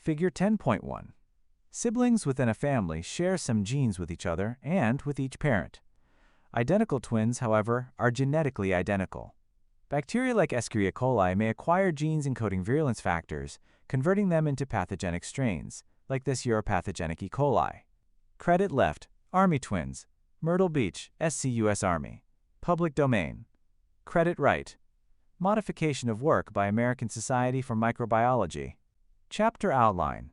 Figure 10.1. Siblings within a family share some genes with each other and with each parent. Identical twins, however, are genetically identical. Bacteria like Escherichia coli may acquire genes encoding virulence factors, converting them into pathogenic strains, like this uropathogenic E. coli. Credit left, Army twins, Myrtle Beach, SCUS Army. Public domain. Credit right. Modification of work by American Society for Microbiology. Chapter outline.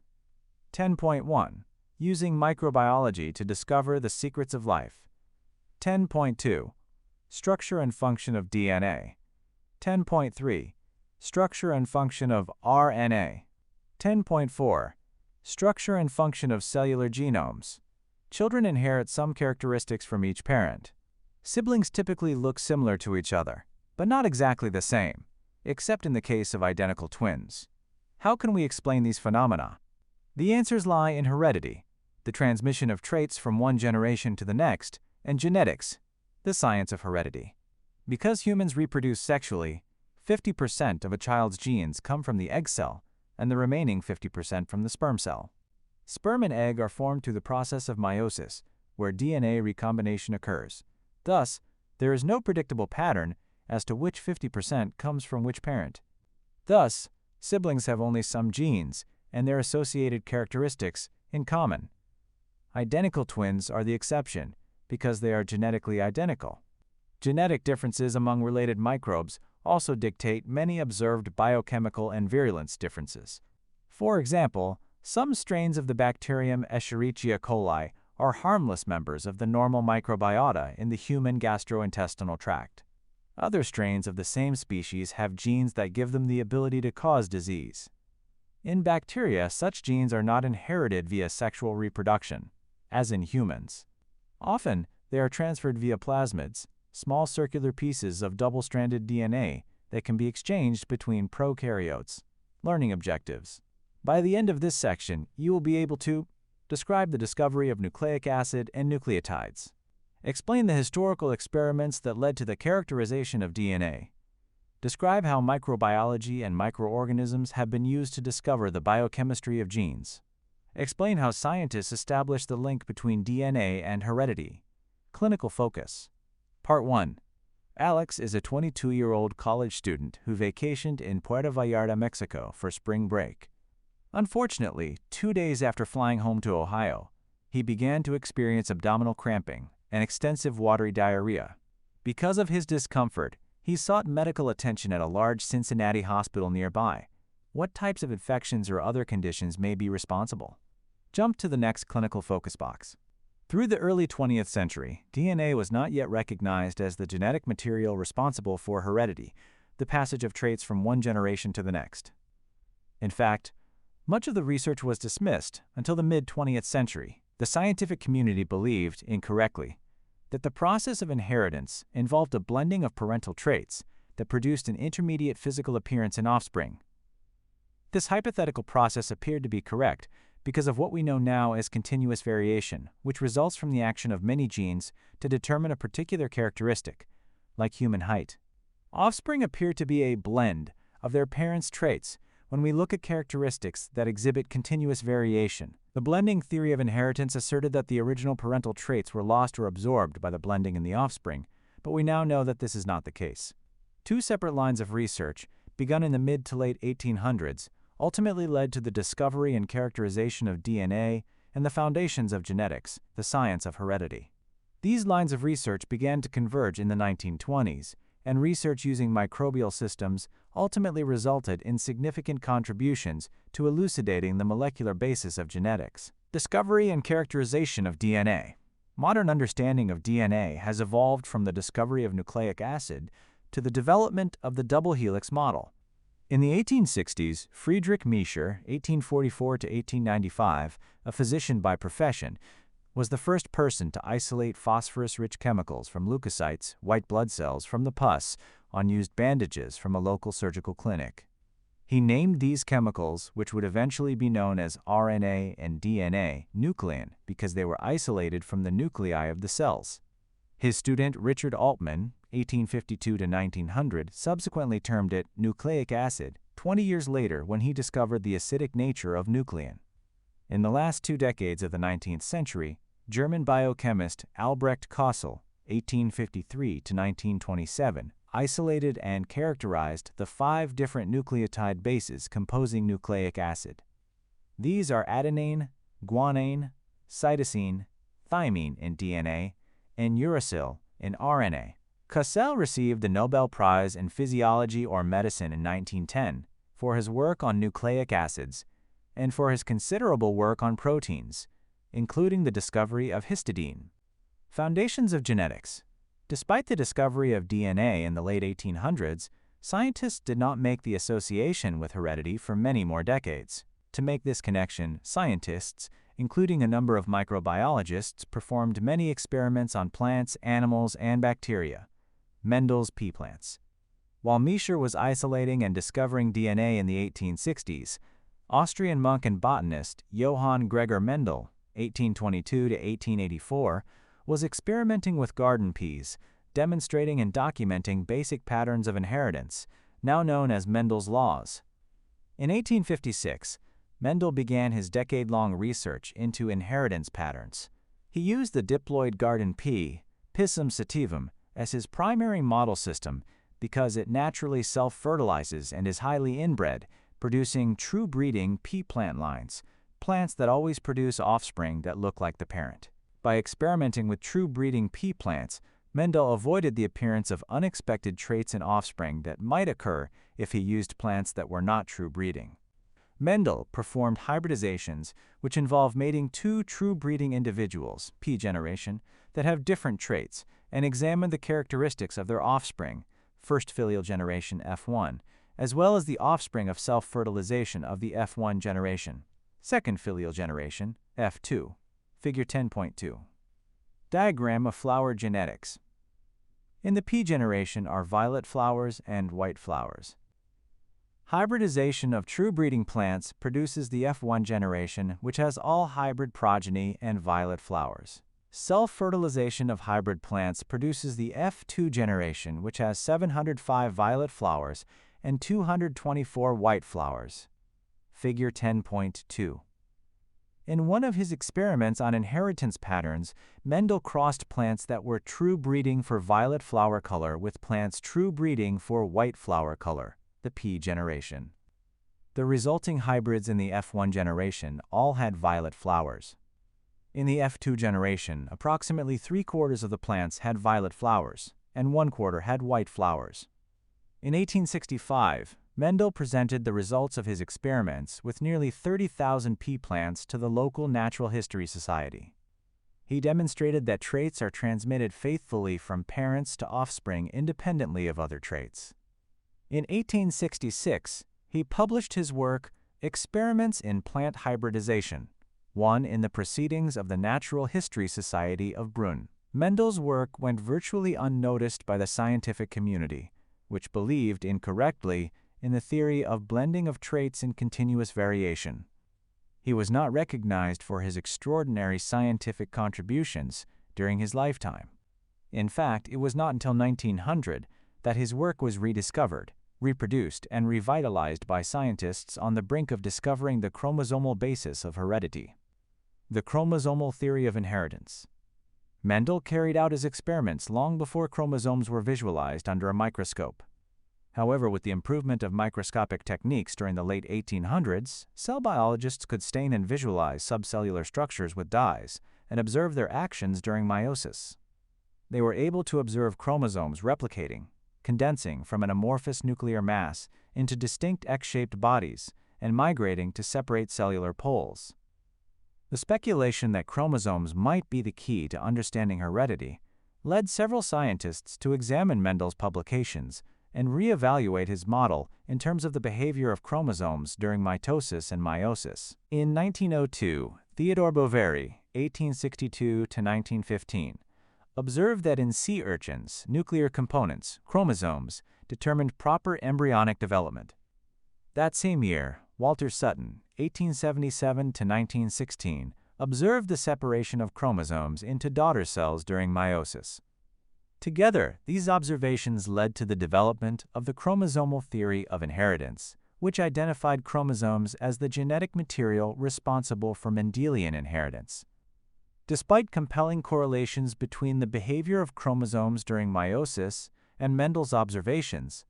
10.1. Using microbiology to discover the secrets of life. 10.2. Structure and function of DNA. 10.3. Structure and function of RNA. 10.4. Structure and function of cellular genomes. Children inherit some characteristics from each parent. Siblings typically look similar to each other, but not exactly the same, except in the case of identical twins. How can we explain these phenomena? The answers lie in heredity, the transmission of traits from one generation to the next, and genetics, the science of heredity. Because humans reproduce sexually, 50% of a child's genes come from the egg cell, and the remaining 50% from the sperm cell. Sperm and egg are formed through the process of meiosis, where DNA recombination occurs. Thus, there is no predictable pattern as to which 50% comes from which parent. Thus, siblings have only some genes and their associated characteristics in common. Identical twins are the exception because they are genetically identical. Genetic differences among related microbes also dictate many observed biochemical and virulence differences. For example, some strains of the bacterium Escherichia coli are harmless members of the normal microbiota in the human gastrointestinal tract. Other strains of the same species have genes that give them the ability to cause disease. In bacteria, such genes are not inherited via sexual reproduction, as in humans. Often, they are transferred via plasmids, small circular pieces of double-stranded DNA that can be exchanged between prokaryotes. Learning objectives. By the end of this section, you will be able to describe the discovery of nucleic acid and nucleotides. Explain the historical experiments that led to the characterization of DNA. Describe how microbiology and microorganisms have been used to discover the biochemistry of genes. Explain how scientists established the link between DNA and heredity. Clinical focus. Part 1. Alex is a 22-year-old college student who vacationed in Puerto Vallarta, Mexico for spring break. Unfortunately, 2 days after flying home to Ohio, he began to experience abdominal cramping and extensive watery diarrhea. Because of his discomfort, he sought medical attention at a large Cincinnati hospital nearby. What types of infections or other conditions may be responsible? Jump to the next clinical focus box. Through the early 20th century, DNA was not yet recognized as the genetic material responsible for heredity, the passage of traits from one generation to the next. In fact, much of the research was dismissed until the mid-20th century. The scientific community believed, incorrectly, that the process of inheritance involved a blending of parental traits that produced an intermediate physical appearance in offspring. This hypothetical process appeared to be correct because of what we know now as continuous variation, which results from the action of many genes to determine a particular characteristic, like human height. Offspring appear to be a blend of their parents' traits when we look at characteristics that exhibit continuous variation. The blending theory of inheritance asserted that the original parental traits were lost or absorbed by the blending in the offspring, but we now know that this is not the case. Two separate lines of research, begun in the mid to late 1800s, ultimately led to the discovery and characterization of DNA and the foundations of genetics, the science of heredity. These lines of research began to converge in the 1920s, and research using microbial systems ultimately resulted in significant contributions to elucidating the molecular basis of genetics. Discovery and characterization of DNA. Modern understanding of DNA has evolved from the discovery of nucleic acid to the development of the double helix model. In the 1860s, Friedrich Miescher, 1844 to 1895, a physician by profession, was the first person to isolate phosphorus-rich chemicals from leukocytes, white blood cells, from the pus on used bandages from a local surgical clinic. He named these chemicals, which would eventually be known as RNA and DNA, nuclein, because they were isolated from the nuclei of the cells. His student Richard Altman, 1852 to 1900, subsequently termed it nucleic acid 20 years later when he discovered the acidic nature of nuclein. In the last 2 decades of the 19th century, German biochemist Albrecht Kossel, 1853 to 1927, isolated and characterized the 5 different nucleotide bases composing nucleic acid. These are adenine, guanine, cytosine, thymine in DNA, and uracil in RNA. Kossel received the Nobel Prize in Physiology or Medicine in 1910 for his work on nucleic acids and for his considerable work on proteins, including the discovery of histidine. Foundations of genetics. Despite the discovery of DNA in the late 1800s, scientists did not make the association with heredity for many more decades. To make this connection, scientists, including a number of microbiologists, performed many experiments on plants, animals, and bacteria. Mendel's pea plants. While Miescher was isolating and discovering DNA in the 1860s, Austrian monk and botanist Johann Gregor Mendel, 1822 to 1884, was experimenting with garden peas, demonstrating and documenting basic patterns of inheritance, now known as Mendel's laws. In 1856, Mendel began his decade-long research into inheritance patterns. He used the diploid garden pea, Pisum sativum, as his primary model system because it naturally self-fertilizes and is highly inbred, producing true breeding pea plant lines, plants that always produce offspring that look like the parent. By experimenting with true breeding pea plants, Mendel avoided the appearance of unexpected traits in offspring that might occur if he used plants that were not true breeding. Mendel performed hybridizations which involve mating 2 true breeding individuals, P generation, that have different traits, and examined the characteristics of their offspring, first filial generation F1, as well as the offspring of self-fertilization of the F1 generation, second filial generation F2. Figure 10.2. Diagram of flower genetics. In the P generation are violet flowers and white flowers. Hybridization of true breeding plants produces the F1 generation, which has all hybrid progeny and violet flowers. Self-fertilization of hybrid plants produces the F2 generation, which has 705 violet flowers and 224 white flowers. Figure 10.2. In one of his experiments on inheritance patterns, Mendel crossed plants that were true breeding for violet flower color with plants true breeding for white flower color, the P generation. The resulting hybrids in the F1 generation all had violet flowers. In the F2 generation, approximately 3/4 of the plants had violet flowers, and 1/4 had white flowers. In 1865, Mendel presented the results of his experiments with nearly 30,000 pea plants to the local Natural History Society. He demonstrated that traits are transmitted faithfully from parents to offspring independently of other traits. In 1866, he published his work, Experiments in Plant Hybridization, one in the Proceedings of the Natural History Society of Brunn. Mendel's work went virtually unnoticed by the scientific community, which believed incorrectly in the theory of blending of traits in continuous variation. He was not recognized for his extraordinary scientific contributions during his lifetime. In fact, it was not until 1900 that his work was rediscovered, reproduced, and revitalized by scientists on the brink of discovering the chromosomal basis of heredity. The chromosomal theory of inheritance. Mendel carried out his experiments long before chromosomes were visualized under a microscope. However, with the improvement of microscopic techniques during the late 1800s, cell biologists could stain and visualize subcellular structures with dyes and observe their actions during meiosis. They were able to observe chromosomes replicating, condensing from an amorphous nuclear mass into distinct X-shaped bodies and migrating to separate cellular poles. The speculation that chromosomes might be the key to understanding heredity led several scientists to examine Mendel's publications and reevaluate his model in terms of the behavior of chromosomes during mitosis and meiosis. In 1902, Theodore Boveri, 1862 to 1915, observed that in sea urchins, nuclear components, chromosomes, determined proper embryonic development. That same year, Walter Sutton, 1877 to 1916, observed the separation of chromosomes into daughter cells during meiosis. Together, these observations led to the development of the chromosomal theory of inheritance, which identified chromosomes as the genetic material responsible for Mendelian inheritance. Despite compelling correlations between the behavior of chromosomes during meiosis and Mendel's observations,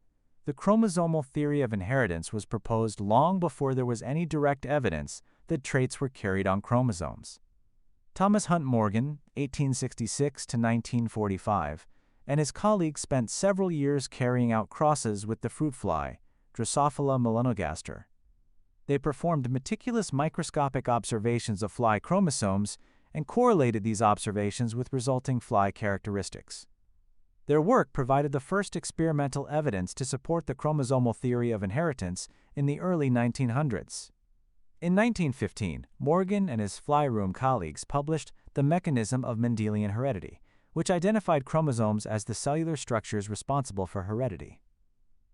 the chromosomal theory of inheritance was proposed long before there was any direct evidence that traits were carried on chromosomes. Thomas Hunt Morgan, 1866 to 1945, and his colleagues spent several years carrying out crosses with the fruit fly, Drosophila melanogaster. They performed meticulous microscopic observations of fly chromosomes and correlated these observations with resulting fly characteristics. Their work provided the first experimental evidence to support the chromosomal theory of inheritance in the early 1900s. In 1915, Morgan and his fly room colleagues published The Mechanism of Mendelian Heredity, which identified chromosomes as the cellular structures responsible for heredity.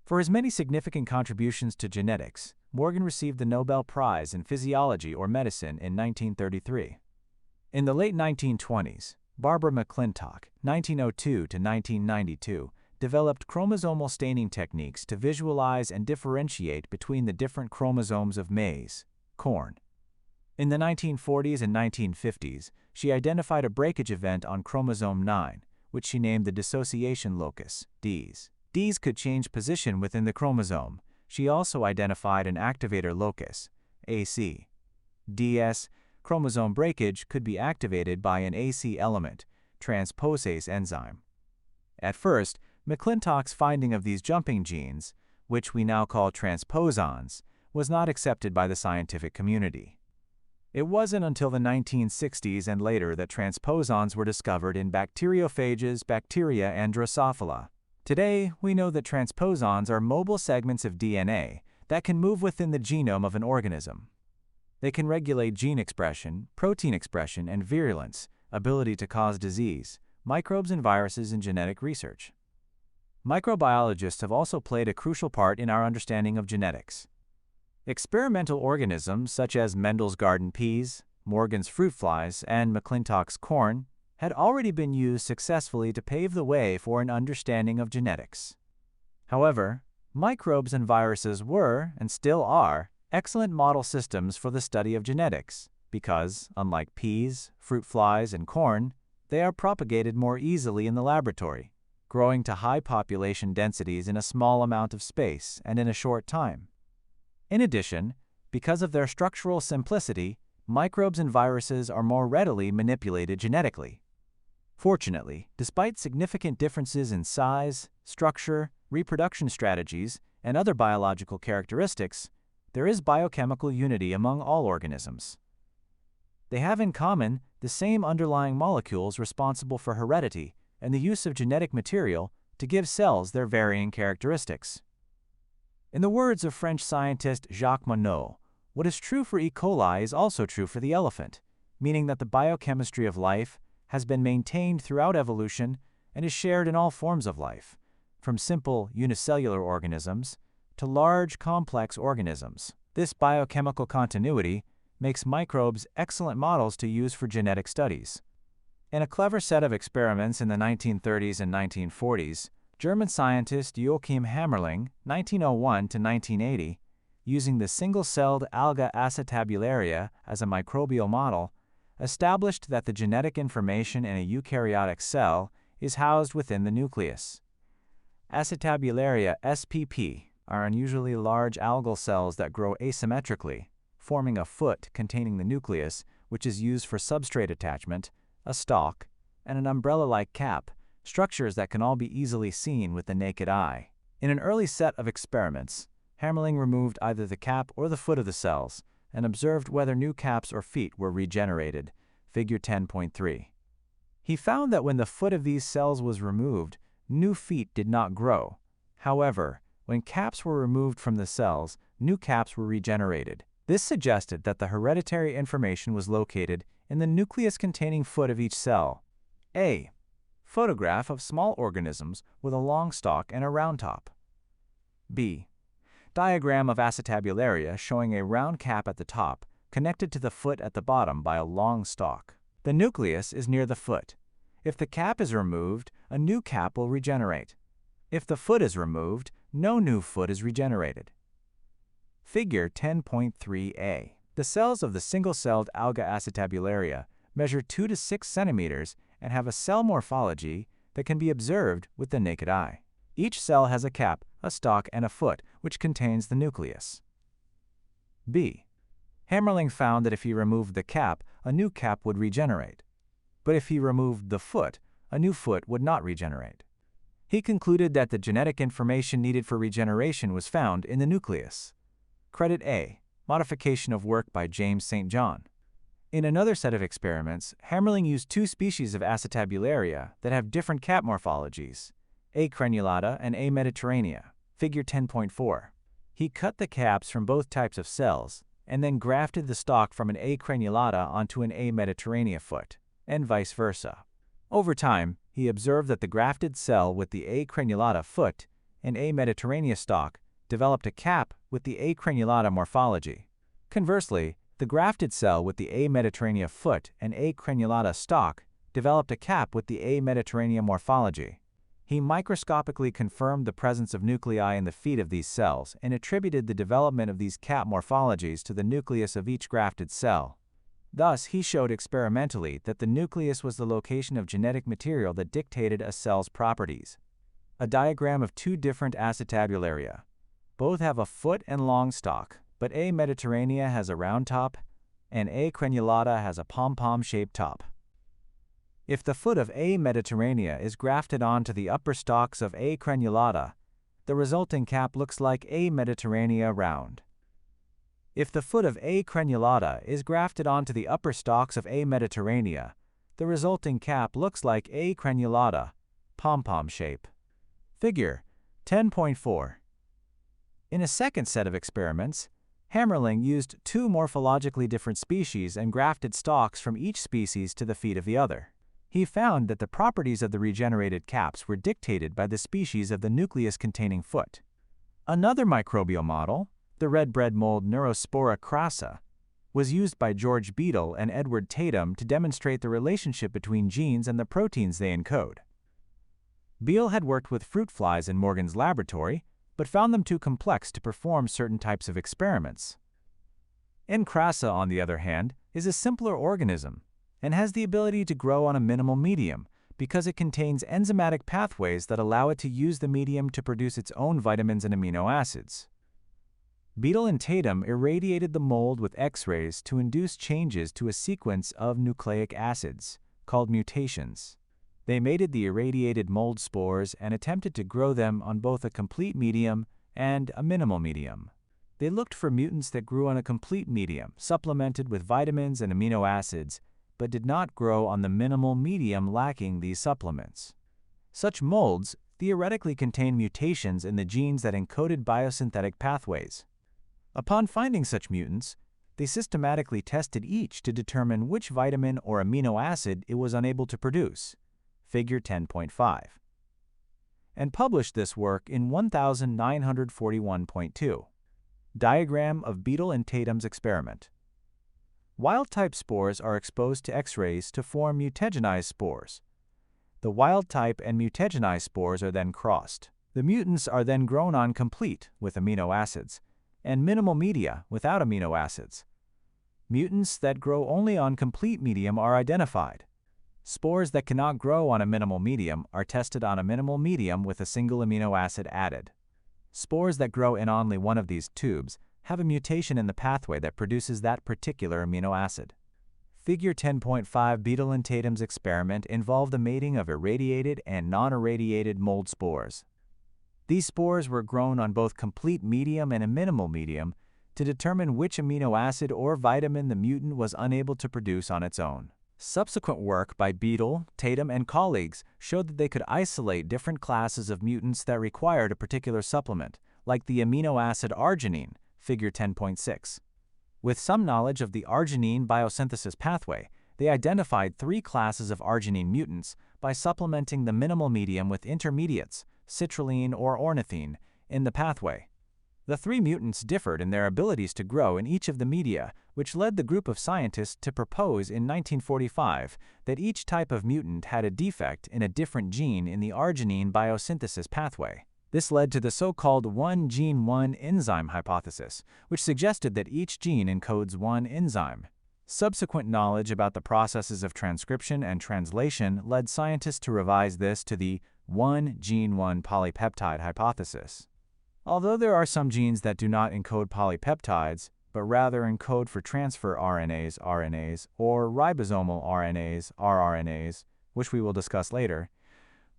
For his many significant contributions to genetics, Morgan received the Nobel Prize in Physiology or Medicine in 1933. In the late 1920s, Barbara McClintock, 1902 to 1992, developed chromosomal staining techniques to visualize and differentiate between the different chromosomes of maize, corn. In the 1940s and 1950s, she identified a breakage event on chromosome 9, which she named the dissociation locus, Ds. Ds could change position within the chromosome. She also identified an activator locus, AC. DS. Chromosome breakage could be activated by an AC element, transposase enzyme. At first, McClintock's finding of these jumping genes, which we now call transposons, was not accepted by the scientific community. It wasn't until the 1960s and later that transposons were discovered in bacteriophages, bacteria, and Drosophila. Today, we know that transposons are mobile segments of DNA that can move within the genome of an organism. They can regulate gene expression, protein expression, and virulence, ability to cause disease, microbes and viruses in genetic research. Microbiologists have also played a crucial part in our understanding of genetics. Experimental organisms such as Mendel's garden peas, Morgan's fruit flies, and McClintock's corn had already been used successfully to pave the way for an understanding of genetics. However, microbes and viruses were, and still are, excellent model systems for the study of genetics because, unlike peas, fruit flies, and corn, they are propagated more easily in the laboratory, growing to high population densities in a small amount of space and in a short time. In addition, because of their structural simplicity, microbes and viruses are more readily manipulated genetically. Fortunately, despite significant differences in size, structure, reproduction strategies, and other biological characteristics, there is biochemical unity among all organisms. They have in common the same underlying molecules responsible for heredity and the use of genetic material to give cells their varying characteristics. In the words of French scientist Jacques Monod, what is true for E. coli is also true for the elephant, meaning that the biochemistry of life has been maintained throughout evolution and is shared in all forms of life, from simple unicellular organisms to large, complex organisms. This biochemical continuity makes microbes excellent models to use for genetic studies. In a clever set of experiments in the 1930s and 1940s, German scientist Joachim Hammerling, 1901 to 1980, using the single-celled alga acetabularia as a microbial model, established that the genetic information in a eukaryotic cell is housed within the nucleus. Acetabularia spp are unusually large algal cells that grow asymmetrically, forming a foot containing the nucleus, which is used for substrate attachment, a stalk, and an umbrella-like cap, structures that can all be easily seen with the naked eye. In an early set of experiments, Hammerling removed either the cap or the foot of the cells and observed whether new caps or feet were regenerated, figure 10.3. He found that when the foot of these cells was removed, new feet did not grow. However, when caps were removed from the cells, new caps were regenerated. This suggested that the hereditary information was located in the nucleus-containing foot of each cell. A. Photograph of small organisms with a long stalk and a round top. B. Diagram of acetabularia showing a round cap at the top connected to the foot at the bottom by a long stalk. The nucleus is near the foot. If the cap is removed, a new cap will regenerate. If the foot is removed, no new foot is regenerated. Figure 10.3a. The cells of the single-celled alga acetabularia measure 2 to 6 centimeters and have a cell morphology that can be observed with the naked eye. Each cell has a cap, a stalk, and a foot, which contains the nucleus. B. Hammerling found that if he removed the cap, a new cap would regenerate. But if he removed the foot, a new foot would not regenerate. He concluded that the genetic information needed for regeneration was found in the nucleus. Credit A. Modification of work by James St. John. In another set of experiments, Hammerling used two species of acetabularia that have different cap morphologies, A. crenulata and A. mediterranea, figure 10.4. He cut the caps from both types of cells and then grafted the stalk from an A. crenulata onto an A. mediterranea foot, and vice versa. Over time, he observed that the grafted cell with the A. crenulata foot and A. mediterranea stalk developed a cap with the A. crenulata morphology. Conversely, the grafted cell with the A. mediterranea foot and A. crenulata stalk developed a cap with the A. mediterranea morphology. He microscopically confirmed the presence of nuclei in the feet of these cells and attributed the development of these cap morphologies to the nucleus of each grafted cell. Thus, he showed experimentally that the nucleus was the location of genetic material that dictated a cell's properties. A diagram of two different acetabularia. Both have a foot and long stalk, but A. mediterranea has a round top and A. crenulata has a pom-pom-shaped top. If the foot of A. mediterranea is grafted onto the upper stalks of A. crenulata, the resulting cap looks like A. mediterranea round. If the foot of A. crenulata is grafted onto the upper stalks of A. mediterranea, the resulting cap looks like A. crenulata, pom-pom shape. Figure 10.4. In a second set of experiments, Hammerling used two morphologically different species and grafted stalks from each species to the feet of the other. He found that the properties of the regenerated caps were dictated by the species of the nucleus-containing foot. Another microbial model, the red bread mold Neurospora crassa, was used by George Beadle and Edward Tatum to demonstrate the relationship between genes and the proteins they encode. Beadle had worked with fruit flies in Morgan's laboratory, but found them too complex to perform certain types of experiments. Crassa, on the other hand, is a simpler organism and has the ability to grow on a minimal medium because it contains enzymatic pathways that allow it to use the medium to produce its own vitamins and amino acids. Beadle and Tatum irradiated the mold with X-rays to induce changes to a sequence of nucleic acids, called mutations. They mated the irradiated mold spores and attempted to grow them on both a complete medium and a minimal medium. They looked for mutants that grew on a complete medium, supplemented with vitamins and amino acids, but did not grow on the minimal medium lacking these supplements. Such molds theoretically contain mutations in the genes that encoded biosynthetic pathways. Upon finding such mutants, they systematically tested each to determine which vitamin or amino acid it was unable to produce, figure 10.5, and published this work in 1941.2. Diagram of Beadle and Tatum's experiment. Wild-type spores are exposed to X-rays to form mutagenized spores. The wild-type and mutagenized spores are then crossed. The mutants are then grown on complete with amino acids and minimal media without amino acids. Mutants that grow only on complete medium are identified. Spores that cannot grow on a minimal medium are tested on a minimal medium with a single amino acid added. Spores that grow in only one of these tubes have a mutation in the pathway that produces that particular amino acid. Figure 10.5. Beadle and Tatum's experiment involved the mating of irradiated and non-irradiated mold spores. These spores were grown on both complete medium and a minimal medium to determine which amino acid or vitamin the mutant was unable to produce on its own. Subsequent work by Beadle, Tatum, and colleagues showed that they could isolate different classes of mutants that required a particular supplement, like the amino acid arginine, figure 10.6. With some knowledge of the arginine biosynthesis pathway, they identified three classes of arginine mutants by supplementing the minimal medium with intermediates, citrulline or ornithine, in the pathway. The three mutants differed in their abilities to grow in each of the media, which led the group of scientists to propose in 1945 that each type of mutant had a defect in a different gene in the arginine biosynthesis pathway. This led to the so-called one gene, one enzyme hypothesis, which suggested that each gene encodes one enzyme. Subsequent knowledge about the processes of transcription and translation led scientists to revise this to the one gene, one polypeptide hypothesis. Although there are some genes that do not encode polypeptides, but rather encode for transfer RNAs, or ribosomal RNAs, rRNAs, which we will discuss later,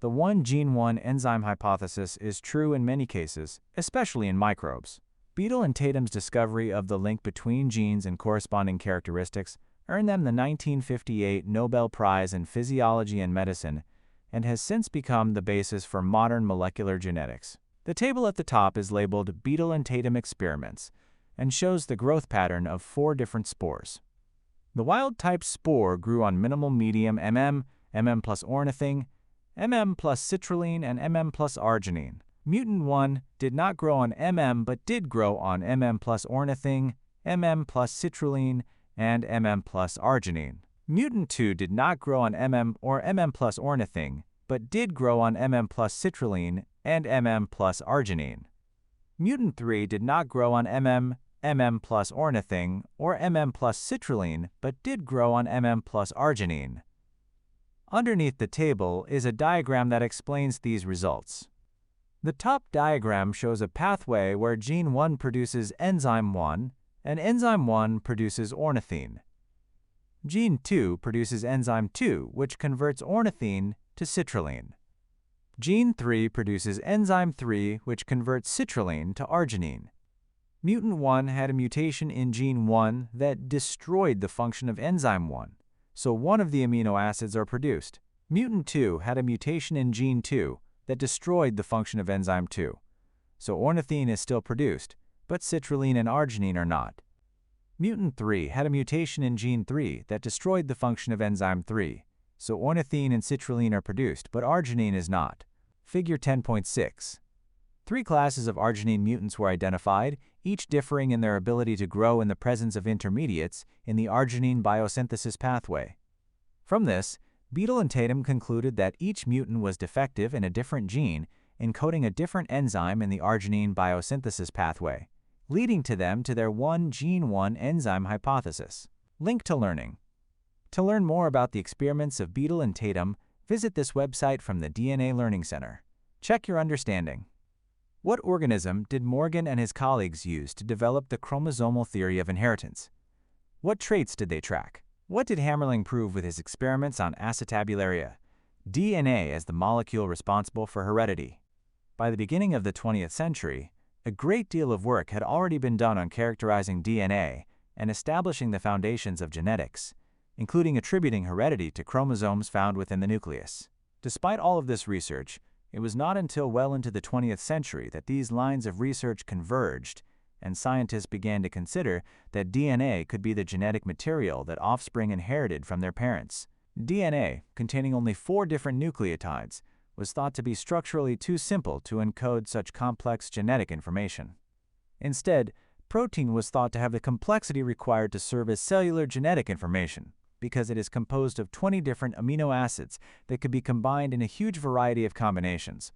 the one gene, one enzyme hypothesis is true in many cases, especially in microbes. Beadle and Tatum's discovery of the link between genes and corresponding characteristics earned them the 1958 Nobel Prize in Physiology and Medicine and has since become the basis for modern molecular genetics. The table at the top is labeled Beadle and Tatum experiments and shows the growth pattern of 4 different spores. The wild-type spore grew on minimal medium plus ornithine, plus citrulline, and plus arginine. Mutant 1 did not grow on but did grow on plus ornithine, plus citrulline, and plus arginine. Mutant 2 did not grow on or plus ornithine, but did grow on plus citrulline and plus arginine. Mutant 3 did not grow on plus ornithine or plus citrulline, but did grow on plus arginine. Underneath the table is a diagram that explains these results. The top diagram shows a pathway where gene 1 produces enzyme 1, and enzyme 1 produces ornithine. Gene 2 produces enzyme 2, which converts ornithine to citrulline. Gene 3 produces enzyme 3, which converts citrulline to arginine. Mutant 1 had a mutation in gene 1 that destroyed the function of enzyme 1, so one of the amino acids are produced. Mutant 2 had a mutation in gene 2 that destroyed the function of enzyme 2, so ornithine is still produced, but citrulline and arginine are not. Mutant 3 had a mutation in gene 3 that destroyed the function of enzyme 3, so ornithine and citrulline are produced, but arginine is not. Figure 10.6. 3 classes of arginine mutants were identified, each differing in their ability to grow in the presence of intermediates in the arginine biosynthesis pathway. From this, Beadle and Tatum concluded that each mutant was defective in a different gene, encoding a different enzyme in the arginine biosynthesis pathway, leading to their one gene, one enzyme hypothesis. Link to learning. To learn more about the experiments of Beadle and Tatum, visit this website from the DNA Learning Center. Check your understanding. What organism did Morgan and his colleagues use to develop the chromosomal theory of inheritance? What traits did they track? What did Hammerling prove with his experiments on acetabularia? DNA as the molecule responsible for heredity. By the beginning of the 20th century, a great deal of work had already been done on characterizing DNA and establishing the foundations of genetics, including attributing heredity to chromosomes found within the nucleus. Despite all of this research, it was not until well into the 20th century that these lines of research converged, and scientists began to consider that DNA could be the genetic material that offspring inherited from their parents. DNA, containing only 4 different nucleotides, was thought to be structurally too simple to encode such complex genetic information. Instead, protein was thought to have the complexity required to serve as cellular genetic information, because it is composed of 20 different amino acids that could be combined in a huge variety of combinations.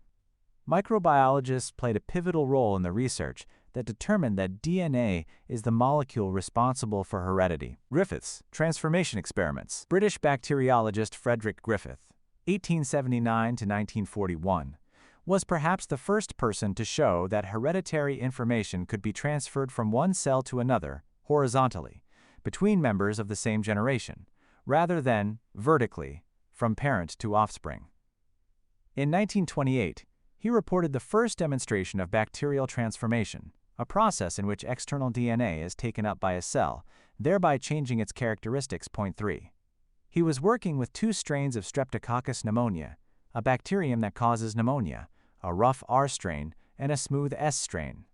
Microbiologists played a pivotal role in the research that determined that DNA is the molecule responsible for heredity. Griffith's transformation experiments. British bacteriologist Frederick Griffith, 1879 to 1941, was perhaps the first person to show that hereditary information could be transferred from one cell to another, horizontally, between members of the same generation, rather than, vertically, from parent to offspring. In 1928, he reported the first demonstration of bacterial transformation, a process in which external DNA is taken up by a cell, thereby changing its characteristics. 3. He was working with 2 strains of Streptococcus pneumonia, a bacterium that causes pneumonia, a rough R strain, and a smooth S strain.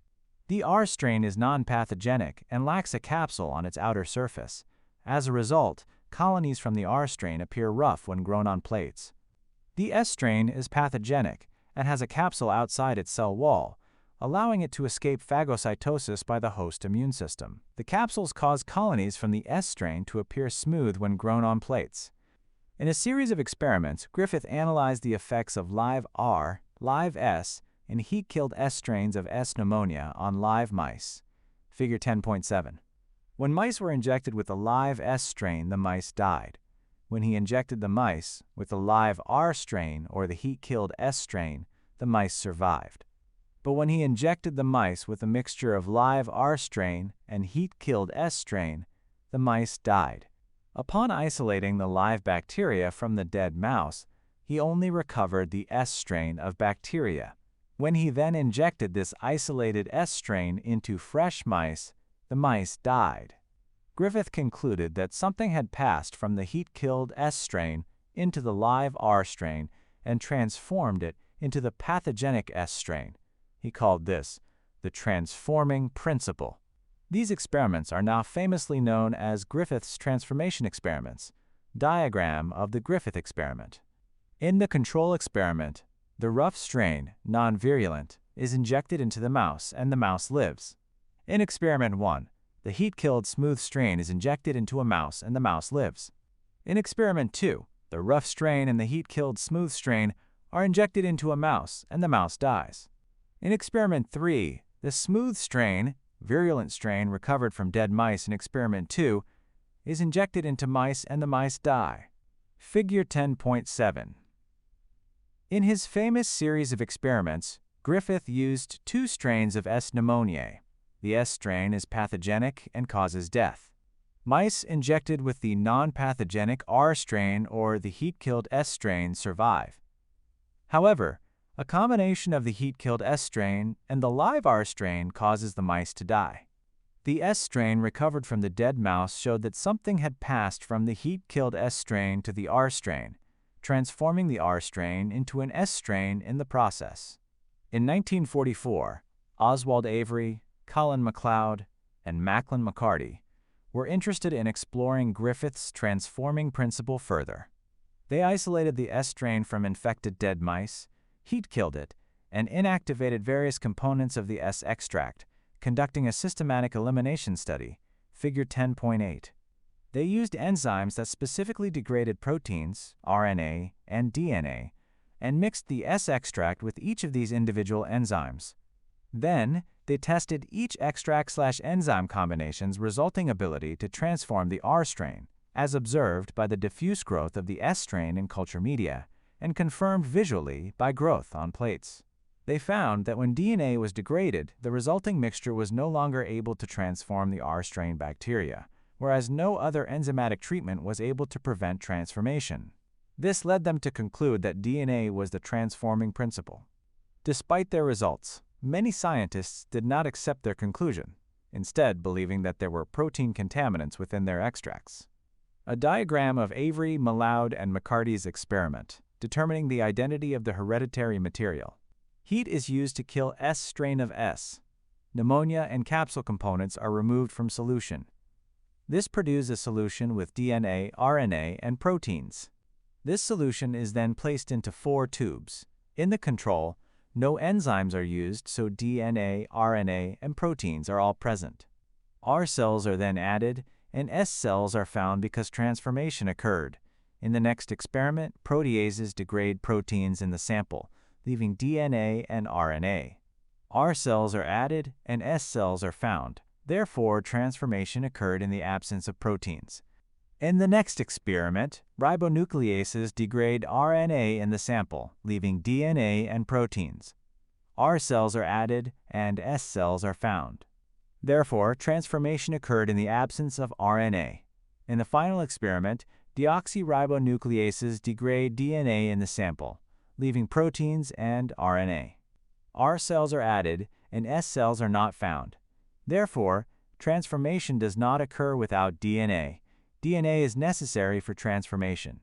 The R strain is non-pathogenic and lacks a capsule on its outer surface. As a result, colonies from the R strain appear rough when grown on plates. The S strain is pathogenic and has a capsule outside its cell wall, allowing it to escape phagocytosis by the host immune system. The capsules cause colonies from the S strain to appear smooth when grown on plates. In a series of experiments, Griffith analyzed the effects of live R, live S, in heat-killed S strains of S. pneumonia on live mice. Figure 10.7. When mice were injected with a live S strain, the mice died. When he injected the mice with the live R strain or the heat-killed S strain, the mice survived. But when he injected the mice with a mixture of live R strain and heat-killed S strain, the mice died. Upon isolating the live bacteria from the dead mouse, he only recovered the S strain of bacteria. When he then injected this isolated S strain into fresh mice, the mice died. Griffith concluded that something had passed from the heat-killed S strain into the live R strain and transformed it into the pathogenic S strain. He called this the transforming principle. These experiments are now famously known as Griffith's transformation experiments. Diagram of the Griffith experiment. In the control experiment, the rough strain, non-virulent, is injected into the mouse and the mouse lives. In experiment 1, the heat-killed smooth strain is injected into a mouse and the mouse lives. In experiment 2, the rough strain and the heat-killed smooth strain are injected into a mouse and the mouse dies. In experiment 3, the smooth strain, virulent strain recovered from dead mice in experiment 2, is injected into mice and the mice die. Figure 10.7. In his famous series of experiments, Griffith used 2 strains of S. pneumoniae. The S strain is pathogenic and causes death. Mice injected with the non-pathogenic R strain or the heat-killed S strain survive. However, a combination of the heat-killed S strain and the live R strain causes the mice to die. The S strain recovered from the dead mouse showed that something had passed from the heat-killed S strain to the R strain, transforming the R strain into an S strain in the process. In 1944, Oswald Avery, Colin MacLeod, and Macklin McCarty were interested in exploring Griffith's transforming principle further. They isolated the S strain from infected dead mice, heat-killed it, and inactivated various components of the S extract, conducting a systematic elimination study, Figure 10.8. They used enzymes that specifically degraded proteins, RNA, and DNA, and mixed the S extract with each of these individual enzymes. Then, they tested each extract/enzyme combination's resulting ability to transform the R strain, as observed by the diffuse growth of the S strain in culture media, and confirmed visually by growth on plates. They found that when DNA was degraded, the resulting mixture was no longer able to transform the R strain bacteria, whereas no other enzymatic treatment was able to prevent transformation. This led them to conclude that DNA was the transforming principle. Despite their results, many scientists did not accept their conclusion, instead believing that there were protein contaminants within their extracts. A diagram of Avery, MacLeod, and McCarty's experiment, determining the identity of the hereditary material. Heat is used to kill S strain of S. Pneumonia and capsule components are removed from solution. This produces a solution with DNA, RNA, and proteins. This solution is then placed into 4 tubes. In the control, no enzymes are used, so DNA, RNA, and proteins are all present. R cells are then added, and S cells are found because transformation occurred. In the next experiment, proteases degrade proteins in the sample, leaving DNA and RNA. R cells are added, and S cells are found. Therefore, transformation occurred in the absence of proteins. In the next experiment, ribonucleases degrade RNA in the sample, leaving DNA and proteins. R cells are added, and S cells are found. Therefore, transformation occurred in the absence of RNA. In the final experiment, deoxyribonucleases degrade DNA in the sample, leaving proteins and RNA. R cells are added, and S cells are not found. Therefore, transformation does not occur without DNA. DNA is necessary for transformation.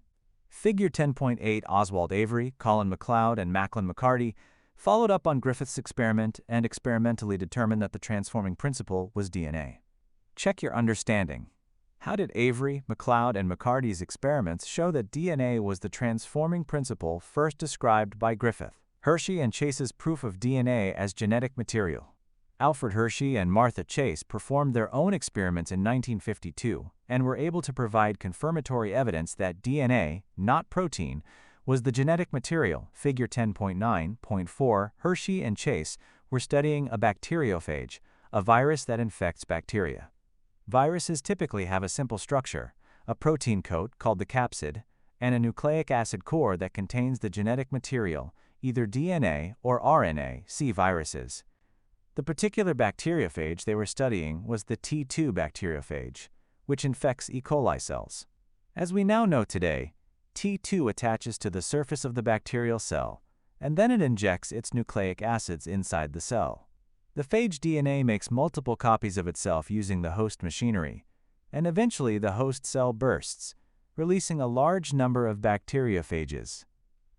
Figure 10.8. Oswald Avery, Colin MacLeod, and Macklin McCarty followed up on Griffith's experiment and experimentally determined that the transforming principle was DNA. Check your understanding. How did Avery, MacLeod, and McCarty's experiments show that DNA was the transforming principle first described by Griffith? Hershey and Chase's proof of DNA as genetic material. Alfred Hershey and Martha Chase performed their own experiments in 1952 and were able to provide confirmatory evidence that DNA, not protein, was the genetic material. Figure 10.9.4. Hershey and Chase were studying a bacteriophage, a virus that infects bacteria. Viruses typically have a simple structure, a protein coat called the capsid, and a nucleic acid core that contains the genetic material, either DNA or RNA. See viruses. The particular bacteriophage they were studying was the T2 bacteriophage, which infects E. coli cells. As we now know today, T2 attaches to the surface of the bacterial cell, and then it injects its nucleic acids inside the cell. The phage DNA makes multiple copies of itself using the host machinery, and eventually the host cell bursts, releasing a large number of bacteriophages.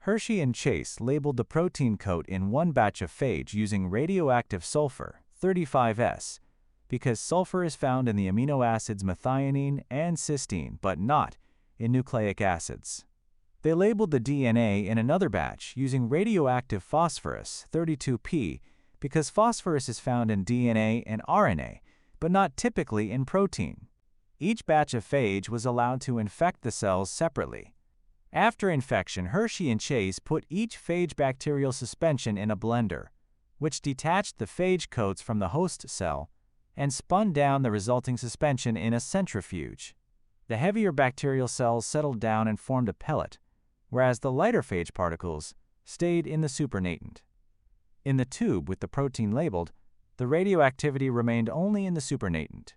Hershey and Chase labeled the protein coat in one batch of phage using radioactive sulfur, 35S, because sulfur is found in the amino acids methionine and cysteine, but not in nucleic acids. They labeled the DNA in another batch using radioactive phosphorus, 32P, because phosphorus is found in DNA and RNA, but not typically in protein. Each batch of phage was allowed to infect the cells separately. After infection, Hershey and Chase put each phage bacterial suspension in a blender, which detached the phage coats from the host cell and spun down the resulting suspension in a centrifuge. The heavier bacterial cells settled down and formed a pellet, whereas the lighter phage particles stayed in the supernatant. In the tube with the protein labeled, the radioactivity remained only in the supernatant.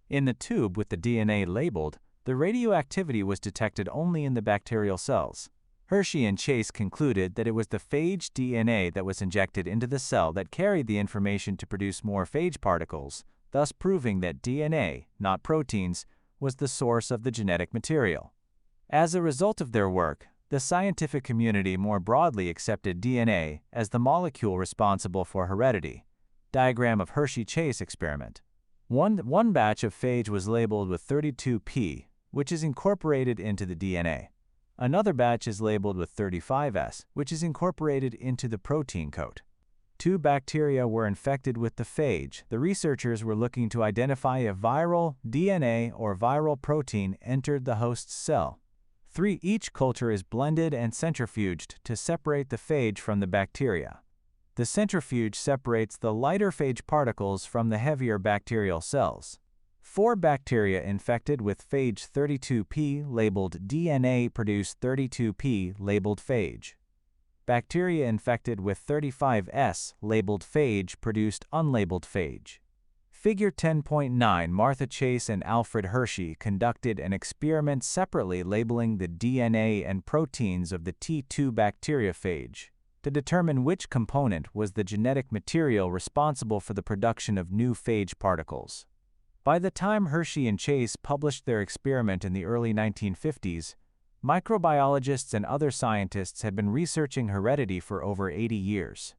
In the tube with the DNA labeled, the radioactivity was detected only in the bacterial cells. Hershey and Chase concluded that it was the phage DNA that was injected into the cell that carried the information to produce more phage particles, thus proving that DNA, not proteins, was the source of the genetic material. As a result of their work, the scientific community more broadly accepted DNA as the molecule responsible for heredity. Diagram of Hershey-Chase experiment. One batch of phage was labeled with 32P, which is incorporated into the DNA. Another batch is labeled with 35S, which is incorporated into the protein coat. Two bacteria were infected with the phage. The researchers were looking to identify if viral DNA or viral protein entered the host's cell. Each culture is blended and centrifuged to separate the phage from the bacteria. The centrifuge separates the lighter phage particles from the heavier bacterial cells. 4 bacteria infected with phage 32P labeled DNA produced 32P labeled phage. Bacteria infected with 35S labeled phage produced unlabeled phage. Figure 10.9. Martha Chase and Alfred Hershey conducted an experiment separately labeling the DNA and proteins of the T2 bacteriophage to determine which component was the genetic material responsible for the production of new phage particles. By the time Hershey and Chase published their experiment in the early 1950s, microbiologists and other scientists had been researching heredity for over 80 years.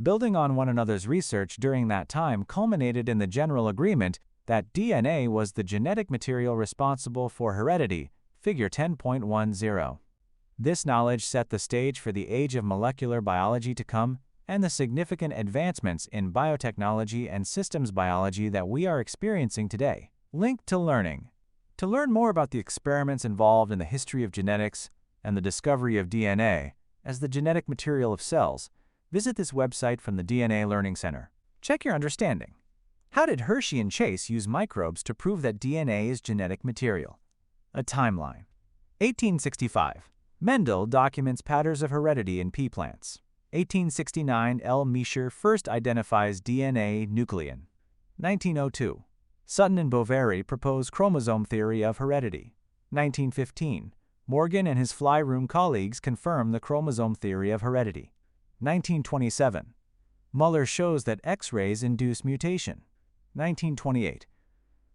Building on one another's research during that time culminated in the general agreement that DNA was the genetic material responsible for heredity, figure 10.10. This knowledge set the stage for the age of molecular biology to come and the significant advancements in biotechnology and systems biology that we are experiencing today. Link to learning. To learn more about the experiments involved in the history of genetics and the discovery of DNA as the genetic material of cells, visit this website from the DNA Learning Center. Check your understanding. How did Hershey and Chase use microbes to prove that DNA is genetic material? A timeline. 1865. Mendel documents patterns of heredity in pea plants. 1869. L. Miescher first identifies DNA nuclein. 1902. Sutton and Boveri propose chromosome theory of heredity. 1915. Morgan and his fly room colleagues confirm the chromosome theory of heredity. 1927. Muller shows that X-rays induce mutation. 1928.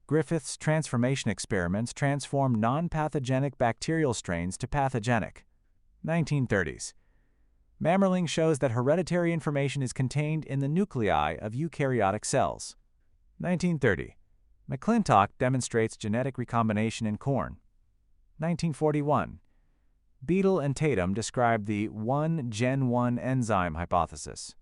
Griffith's transformation experiments transform non-pathogenic bacterial strains to pathogenic. 1930s. Mammerling shows that hereditary information is contained in the nuclei of eukaryotic cells. 1930. McClintock demonstrates genetic recombination in corn. 1941. Beadle and Tatum describe the 1-gen-1 enzyme hypothesis.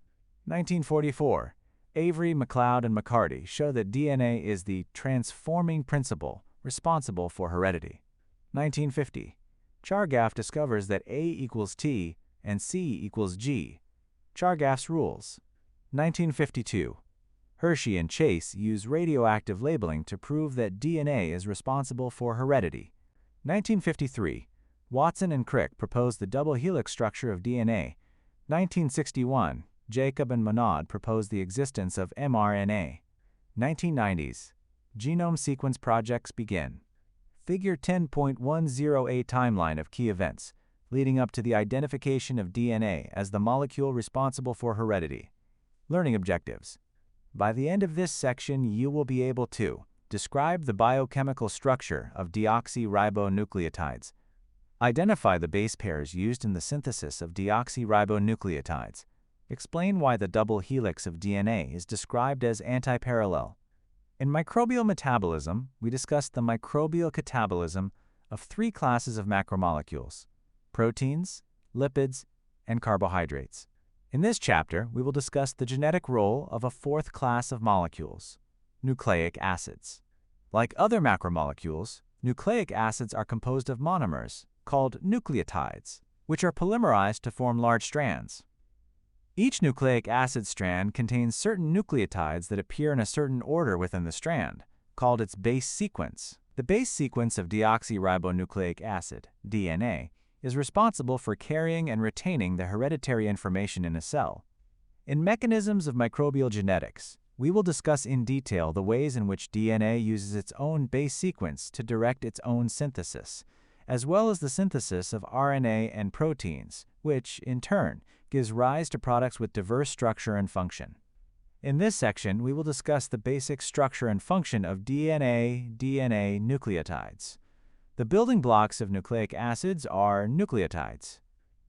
1944. Avery, McLeod, and McCarty show that DNA is the transforming principle responsible for heredity. 1950. Chargaff discovers that A equals T and C equals G. Chargaff's rules. 1952. Hershey and Chase use radioactive labeling to prove that DNA is responsible for heredity. 1953. Watson and Crick proposed the double helix structure of DNA. 1961. Jacob and Monod proposed the existence of mRNA. 1990s. Genome sequence projects begin. Figure 10.108 timeline of key events, leading up to the identification of DNA as the molecule responsible for heredity. Learning objectives. By the end of this section, you will be able to describe the biochemical structure of deoxyribonucleotides, identify the base pairs used in the synthesis of deoxyribonucleotides, explain why the double helix of DNA is described as antiparallel. In microbial metabolism, we discussed the microbial catabolism of three classes of macromolecules: proteins, lipids, and carbohydrates. In this chapter, we will discuss the genetic role of a fourth class of molecules, nucleic acids. Like other macromolecules, nucleic acids are composed of monomers, called nucleotides, which are polymerized to form large strands. Each nucleic acid strand contains certain nucleotides that appear in a certain order within the strand, called its base sequence. The base sequence of deoxyribonucleic acid, DNA, is responsible for carrying and retaining the hereditary information in a cell. In Mechanisms of Microbial Genetics, we will discuss in detail the ways in which DNA uses its own base sequence to direct its own synthesis, as well as the synthesis of RNA and proteins, which, in turn, gives rise to products with diverse structure and function. In this section, we will discuss the basic structure and function of DNA nucleotides. The building blocks of nucleic acids are nucleotides.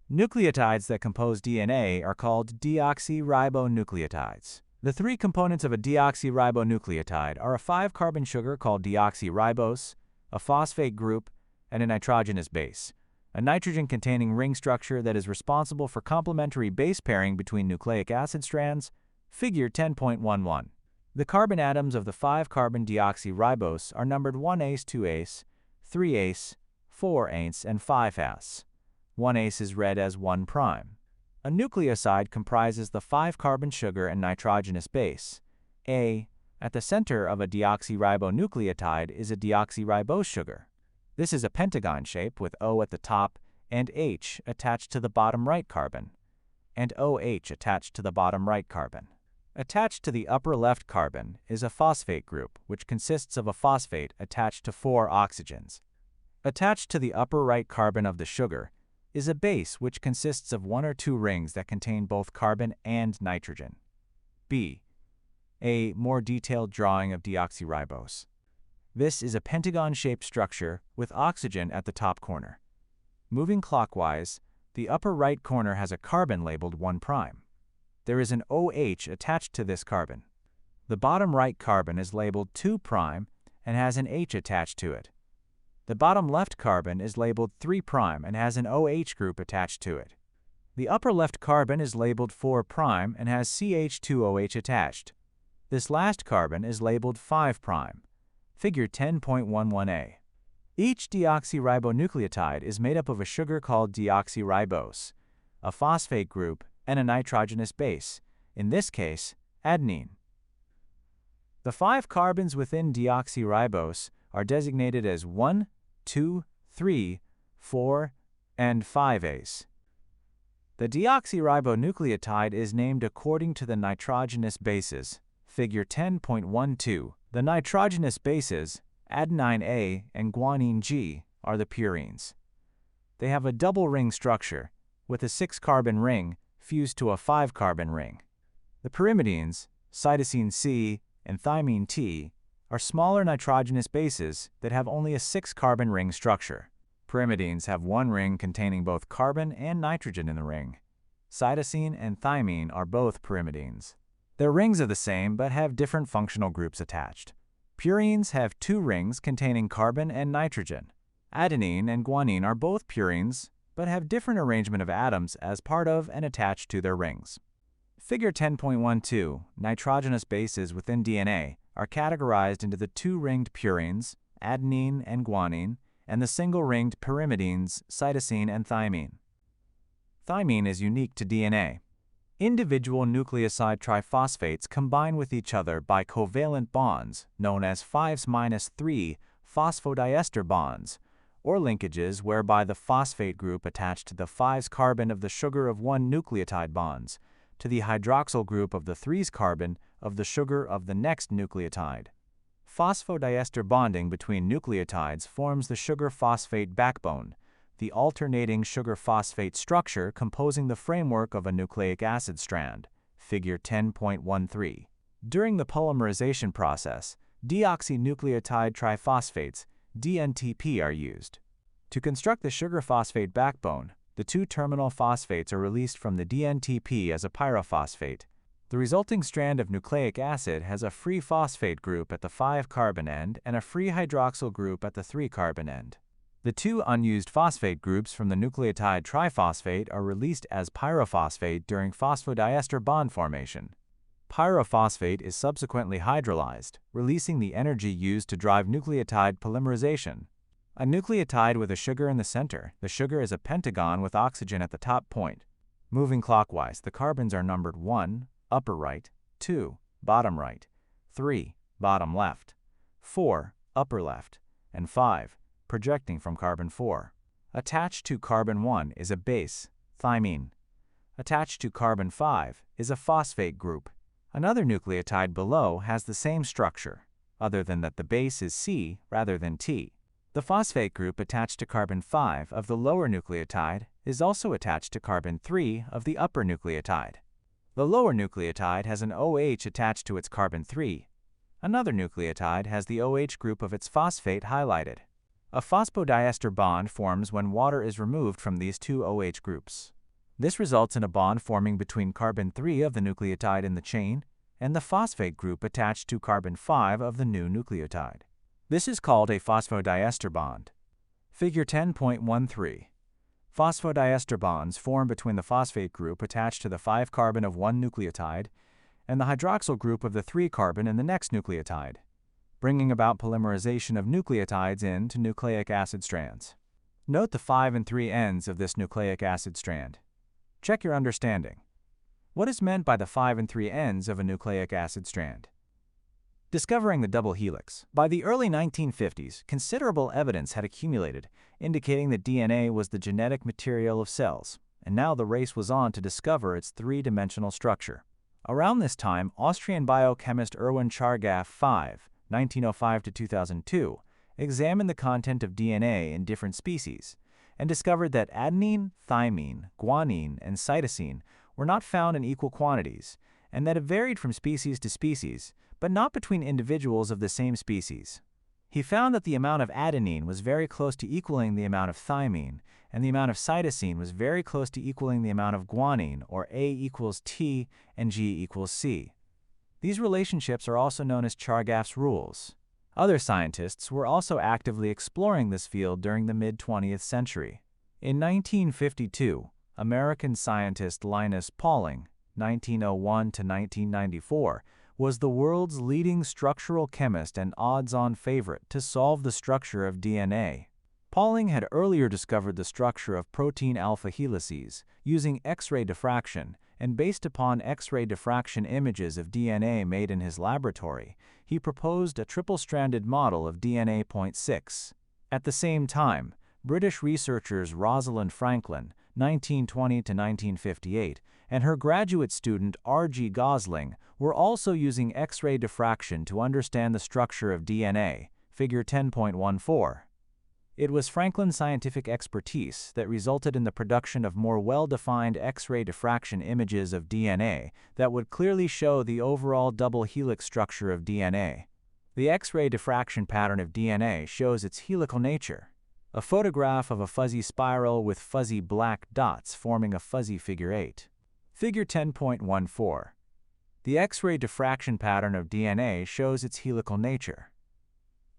Nucleotides that compose DNA are called deoxyribonucleotides. The three components of a deoxyribonucleotide are a 5-carbon sugar called deoxyribose, a phosphate group, and a nitrogenous base, a nitrogen-containing ring structure that is responsible for complementary base pairing between nucleic acid strands, figure 10.11. The carbon atoms of the 5-carbon deoxyribose are numbered 1-ace, 2-ace, 3-ace, 4-ace, and 5-ace. 1-ace is read as 1'. A nucleoside comprises the 5-carbon sugar and nitrogenous base. A, at the center of a deoxyribonucleotide, is a deoxyribose sugar. This is a pentagon shape with O at the top and H attached to the bottom right carbon, and OH attached to the bottom right carbon. Attached to the upper left carbon is a phosphate group, which consists of a phosphate attached to 4 oxygens. Attached to the upper right carbon of the sugar is a base which consists of 1 or 2 rings that contain both carbon and nitrogen. B. A more detailed drawing of deoxyribose. This is a pentagon-shaped structure with oxygen at the top corner. Moving clockwise, the upper right corner has a carbon labeled 1'. There is an OH attached to this carbon. The bottom right carbon is labeled 2' and has an H attached to it. The bottom left carbon is labeled 3' and has an OH group attached to it. The upper left carbon is labeled 4' and has CH2OH attached. This last carbon is labeled 5'. Figure 10.11a. Each deoxyribonucleotide is made up of a sugar called deoxyribose, a phosphate group, and a nitrogenous base, in this case, adenine. The 5 carbons within deoxyribose are designated as 1, 2, 3, 4, and 5-ace. The deoxyribonucleotide is named according to the nitrogenous bases, figure 10.12. The nitrogenous bases, adenine A and guanine G, are the purines. They have a double ring structure, with a 6-carbon ring fused to a 5-carbon ring. The pyrimidines, cytosine C and thymine T, are smaller nitrogenous bases that have only a 6-carbon ring structure. Pyrimidines have 1 ring containing both carbon and nitrogen in the ring. Cytosine and thymine are both pyrimidines. Their rings are the same but have different functional groups attached. Purines have 2 rings containing carbon and nitrogen. Adenine and guanine are both purines but have different arrangement of atoms as part of and attached to their rings. Figure 10.12, nitrogenous bases within DNA are categorized into the 2-ringed purines, adenine and guanine, and the single-ringed pyrimidines cytosine and thymine. Thymine is unique to DNA. Individual nucleoside triphosphates combine with each other by covalent bonds known as 5s-3 phosphodiester bonds, or linkages whereby the phosphate group attached to the 5s carbon of the sugar of one nucleotide bonds to the hydroxyl group of the 3s carbon of the sugar of the next nucleotide. Phosphodiester bonding between nucleotides forms the sugar phosphate backbone, the alternating sugar phosphate structure composing the framework of a nucleic acid strand, figure 10.13. During the polymerization process, deoxynucleotide triphosphates, DNTP, are used. To construct the sugar phosphate backbone, the two terminal phosphates are released from the DNTP as a pyrophosphate. The resulting strand of nucleic acid has a free phosphate group at the 5-carbon end and a free hydroxyl group at the 3-carbon end. The two unused phosphate groups from the nucleotide triphosphate are released as pyrophosphate during phosphodiester bond formation. Pyrophosphate is subsequently hydrolyzed, releasing the energy used to drive nucleotide polymerization. A nucleotide with a sugar in the center, the sugar is a pentagon with oxygen at the top point. Moving clockwise, the carbons are numbered 1, upper right, 2, bottom right, 3, bottom left, 4, upper left, and 5, projecting from carbon 4. Attached to carbon 1 is a base, thymine. Attached to carbon 5 is a phosphate group. Another nucleotide below has the same structure, other than that the base is C rather than T. The phosphate group attached to carbon 5 of the lower nucleotide is also attached to carbon 3 of the upper nucleotide. The lower nucleotide has an OH attached to its carbon 3. Another nucleotide has the OH group of its phosphate highlighted. A phosphodiester bond forms when water is removed from these two OH groups. This results in a bond forming between carbon 3 of the nucleotide in the chain and the phosphate group attached to carbon 5 of the new nucleotide. This is called a phosphodiester bond. Figure 10.13. Phosphodiester bonds form between the phosphate group attached to the 5-carbon of one nucleotide and the hydroxyl group of the 3-carbon in the next nucleotide, bringing about polymerization of nucleotides into nucleic acid strands. Note the 5 and 3 ends of this nucleic acid strand. Check your understanding. What is meant by the 5 and 3 ends of a nucleic acid strand? Discovering the double helix. By the early 1950s, considerable evidence had accumulated indicating that DNA was the genetic material of cells, and now the race was on to discover its three-dimensional structure. Around this time, Austrian biochemist Erwin Chargaff 1905 to 2002, examined the content of DNA in different species and discovered that adenine, thymine, guanine, and cytosine were not found in equal quantities, and that it varied from species to species, but not between individuals of the same species. He found that the amount of adenine was very close to equaling the amount of thymine, and the amount of cytosine was very close to equaling the amount of guanine, or A equals T and G equals C. These relationships are also known as Chargaff's rules. Other scientists were also actively exploring this field during the mid-20th century. In 1952, American scientist Linus Pauling, 1901 to 1994, was the world's leading structural chemist and odds-on favorite to solve the structure of DNA. Pauling had earlier discovered the structure of protein alpha helices using X-ray diffraction, and based upon X-ray diffraction images of DNA made in his laboratory, he proposed a triple-stranded model of DNA. 6. At the same time, British researchers Rosalind Franklin, 1920 to 1958, and her graduate student R.G. Gosling were also using X-ray diffraction to understand the structure of DNA, figure 10.14. It was Franklin's scientific expertise that resulted in the production of more well-defined X-ray diffraction images of DNA that would clearly show the overall double helix structure of DNA. The X-ray diffraction pattern of DNA shows its helical nature. A photograph of a fuzzy spiral with fuzzy black dots forming a fuzzy figure 8. Figure 10.14. The X-ray diffraction pattern of DNA shows its helical nature.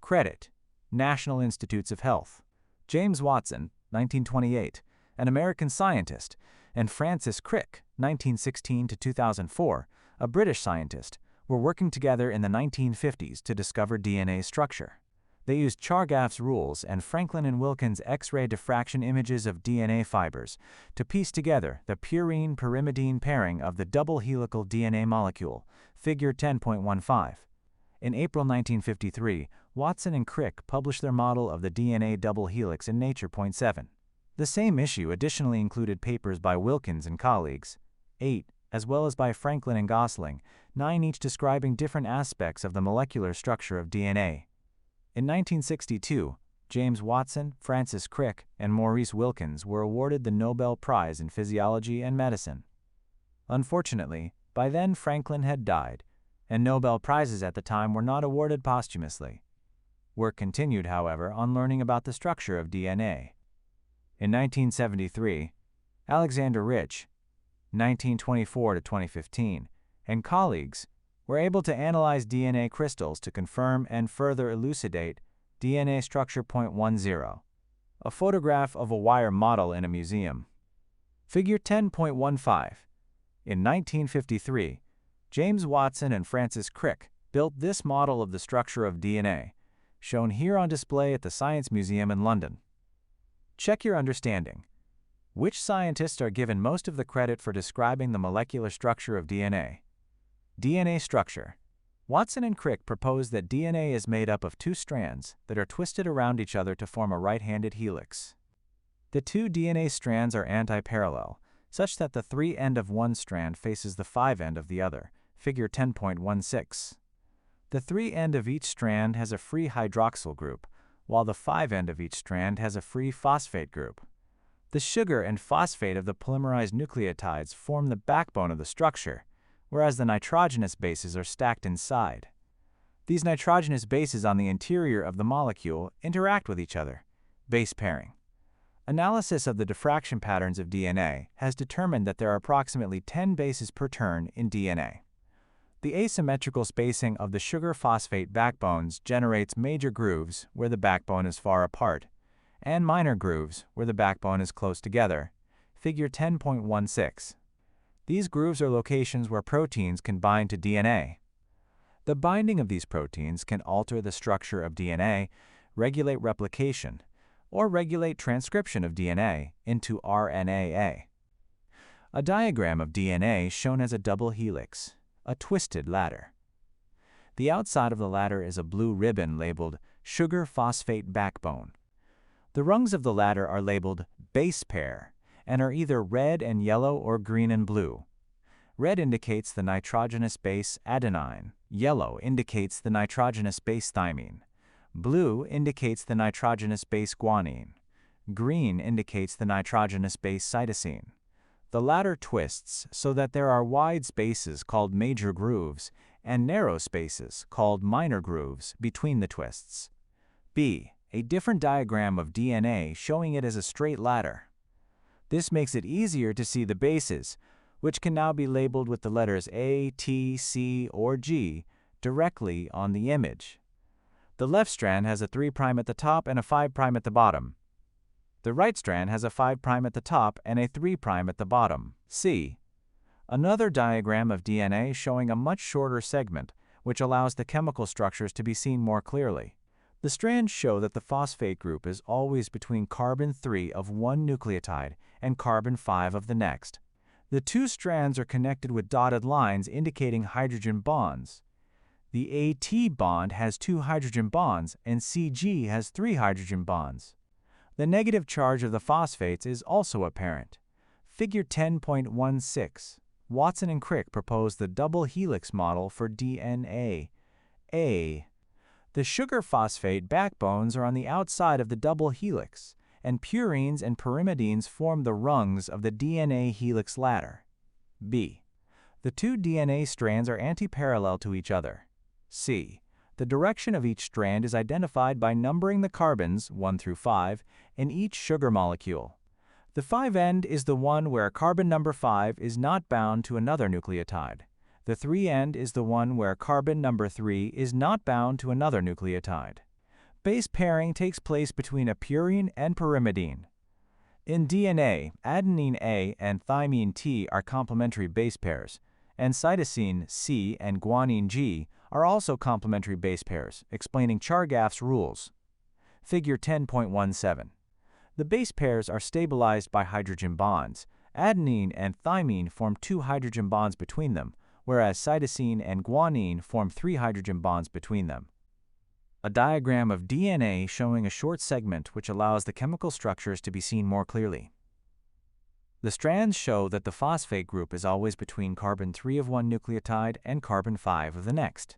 Credit: National Institutes of Health. James Watson, 1928, an American scientist, and Francis Crick, 1916 to 2004, a British scientist, were working together in the 1950s to discover DNA structure. They used Chargaff's rules and Franklin and Wilkins' X-ray diffraction images of DNA fibers to piece together the purine-pyrimidine pairing of the double helical DNA molecule, figure 10.15. In April 1953, Watson and Crick published their model of the DNA double helix in Nature.7. The same issue additionally included papers by Wilkins and colleagues, 8, as well as by Franklin and Gosling, 9 each describing different aspects of the molecular structure of DNA. In 1962, James Watson, Francis Crick, and Maurice Wilkins were awarded the Nobel Prize in Physiology and Medicine. Unfortunately, by then Franklin had died, and Nobel Prizes at the time were not awarded posthumously. Work continued, however, on learning about the structure of DNA. In 1973, Alexander Rich, 1924 to 2015, and colleagues were able to analyze DNA crystals to confirm and further elucidate DNA structure. 10. A photograph of a wire model in a museum. Figure 10.15. In 1953, James Watson and Francis Crick built this model of the structure of DNA, shown here on display at the Science Museum in London. Check your understanding. Which scientists are given most of the credit for describing the molecular structure of DNA? DNA structure. Watson and Crick proposed that DNA is made up of two strands that are twisted around each other to form a right-handed helix. The two DNA strands are antiparallel, such that the 3 end of one strand faces the 5 end of the other, figure 10.16. The 3 end of each strand has a free hydroxyl group, while the 5 end of each strand has a free phosphate group. The sugar and phosphate of the polymerized nucleotides form the backbone of the structure, whereas the nitrogenous bases are stacked inside. These nitrogenous bases on the interior of the molecule interact with each other, base pairing. Analysis of the diffraction patterns of DNA has determined that there are approximately 10 bases per turn in DNA. The asymmetrical spacing of the sugar-phosphate backbones generates major grooves where the backbone is far apart, and minor grooves where the backbone is close together, figure 10.16. These grooves are locations where proteins can bind to DNA. The binding of these proteins can alter the structure of DNA, regulate replication, or regulate transcription of DNA into RNA. A diagram of DNA shown as a double helix, a twisted ladder. The outside of the ladder is a blue ribbon labeled sugar-phosphate backbone. The rungs of the ladder are labeled base pair and are either red and yellow or green and blue. Red indicates the nitrogenous base adenine, yellow indicates the nitrogenous base thymine, blue indicates the nitrogenous base guanine, green indicates the nitrogenous base cytosine. The ladder twists so that there are wide spaces called major grooves and narrow spaces called minor grooves between the twists. B. A different diagram of DNA showing it as a straight ladder. This makes it easier to see the bases, which can now be labeled with the letters A, T, C, or G directly on the image. The left strand has a 3' at the top and a 5' at the bottom. The right strand has a 5' at the top and a 3' at the bottom. C. Another diagram of DNA showing a much shorter segment, which allows the chemical structures to be seen more clearly. The strands show that the phosphate group is always between carbon 3 of one nucleotide and carbon 5 of the next. The two strands are connected with dotted lines indicating hydrogen bonds. The AT bond has 2 hydrogen bonds and CG has 3 hydrogen bonds. The negative charge of the phosphates is also apparent. Figure 10.16. Watson and Crick proposed the double helix model for DNA. A. The sugar-phosphate backbones are on the outside of the double helix, and purines and pyrimidines form the rungs of the DNA helix ladder. B. The two DNA strands are antiparallel to each other. C. The direction of each strand is identified by numbering the carbons 1 through 5 in each sugar molecule. The 5 end is the one where carbon number 5 is not bound to another nucleotide. The 3 end is the one where carbon number 3 is not bound to another nucleotide. Base pairing takes place between a purine and pyrimidine. In DNA, adenine A and thymine T are complementary base pairs, and cytosine C and guanine G are also complementary base pairs, explaining Chargaff's rules. Figure 10.17. The base pairs are stabilized by hydrogen bonds. Adenine and thymine form 2 hydrogen bonds between them, whereas cytosine and guanine form 3 hydrogen bonds between them. A diagram of DNA showing a short segment which allows the chemical structures to be seen more clearly. The strands show that the phosphate group is always between carbon 3 of one nucleotide and carbon 5 of the next.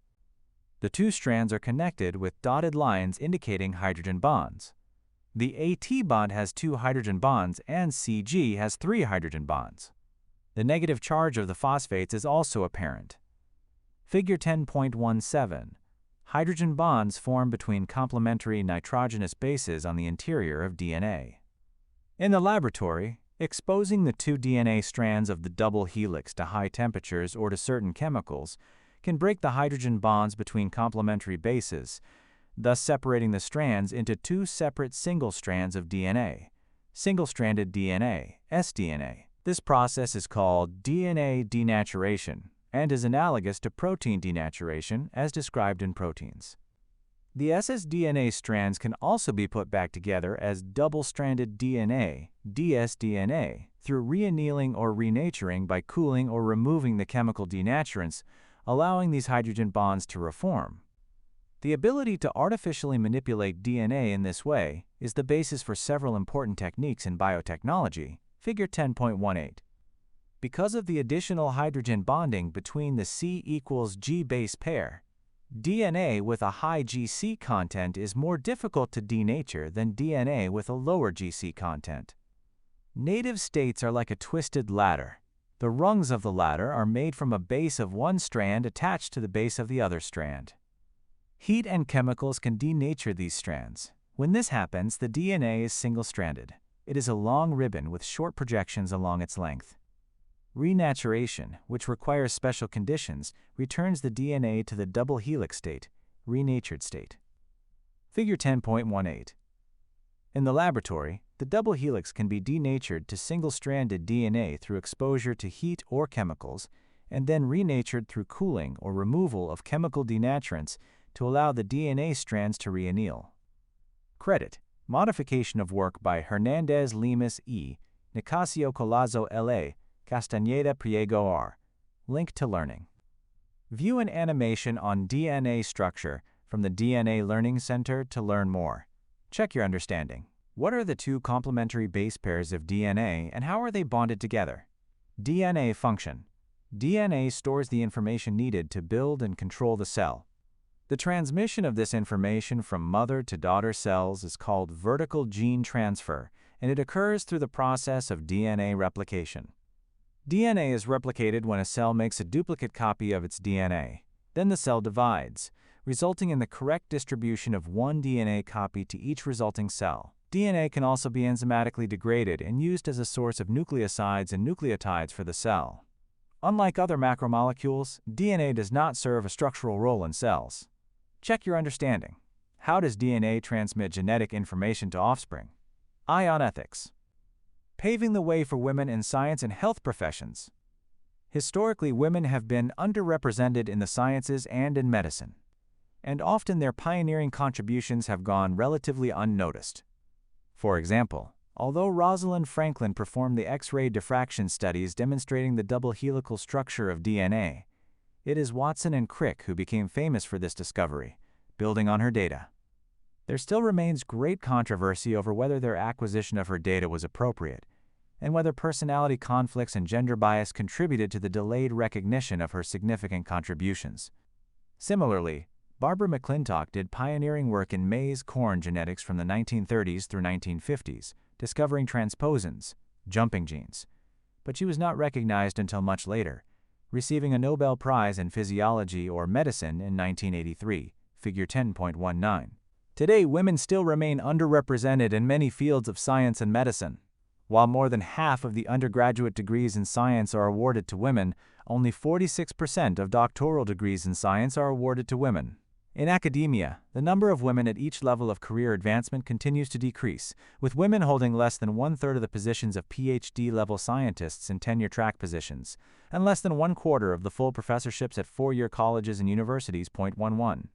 The two strands are connected with dotted lines indicating hydrogen bonds. The AT bond has 2 hydrogen bonds and CG has 3 hydrogen bonds. The negative charge of the phosphates is also apparent. Figure 10.17. Hydrogen bonds form between complementary nitrogenous bases on the interior of DNA. In the laboratory, exposing the 2 DNA strands of the double helix to high temperatures or to certain chemicals can break the hydrogen bonds between complementary bases, thus separating the strands into 2 separate single strands of DNA, single-stranded DNA, sDNA. This process is called DNA denaturation and is analogous to protein denaturation as described in proteins. The ssDNA strands can also be put back together as double-stranded DNA, dsDNA, through reannealing or renaturing by cooling or removing the chemical denaturants, allowing these hydrogen bonds to reform. The ability to artificially manipulate DNA in this way is the basis for several important techniques in biotechnology. Figure 10.18. Because of the additional hydrogen bonding between the C equals G base pair, DNA with a high GC content is more difficult to denature than DNA with a lower GC content. Native states are like a twisted ladder. The rungs of the ladder are made from a base of one strand attached to the base of the other strand. Heat and chemicals can denature these strands. When this happens, the DNA is single-stranded. It is a long ribbon with short projections along its length. Renaturation, which requires special conditions, returns the DNA to the double helix state, renatured state. Figure 10.18. In the laboratory, the double helix can be denatured to single-stranded DNA through exposure to heat or chemicals, and then renatured through cooling or removal of chemical denaturants to allow the DNA strands to reanneal. Credit: modification of work by Hernandez Lemus E., Nicasio Collazo L.A., Castañeda Priego R. Link to learning. View an animation on DNA structure from the DNA Learning Center to learn more. Check your understanding. What are the 2 complementary base pairs of DNA and how are they bonded together? DNA function. DNA stores the information needed to build and control the cell. The transmission of this information from mother to daughter cells is called vertical gene transfer, and it occurs through the process of DNA replication. DNA is replicated when a cell makes a duplicate copy of its DNA. Then the cell divides, resulting in the correct distribution of one DNA copy to each resulting cell. DNA can also be enzymatically degraded and used as a source of nucleosides and nucleotides for the cell. Unlike other macromolecules, DNA does not serve a structural role in cells. Check your understanding. How does DNA transmit genetic information to offspring? Ion ethics. Paving the way for women in science and health professions. Historically, women have been underrepresented in the sciences and in medicine, and often their pioneering contributions have gone relatively unnoticed. For example, although Rosalind Franklin performed the X-ray diffraction studies demonstrating the double helical structure of DNA, it is Watson and Crick who became famous for this discovery, building on her data. There still remains great controversy over whether their acquisition of her data was appropriate, and whether personality conflicts and gender bias contributed to the delayed recognition of her significant contributions. Similarly, Barbara McClintock did pioneering work in maize-corn genetics from the 1930s through 1950s, discovering transposons, jumping genes, but she was not recognized until much later, receiving a Nobel Prize in Physiology or Medicine in 1983, figure 10.19. Today, women still remain underrepresented in many fields of science and medicine. While more than half of the undergraduate degrees in science are awarded to women, only 46% of doctoral degrees in science are awarded to women. In academia, the number of women at each level of career advancement continues to decrease, with women holding less than one-third of the positions of PhD-level scientists in tenure-track positions, and less than one-quarter of the full professorships at four-year colleges and universities. 11.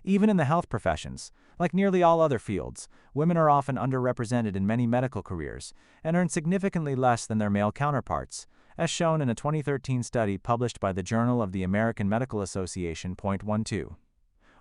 Even in the health professions, like nearly all other fields, women are often underrepresented in many medical careers and earn significantly less than their male counterparts, as shown in a 2013 study published by the Journal of the American Medical Association. 12.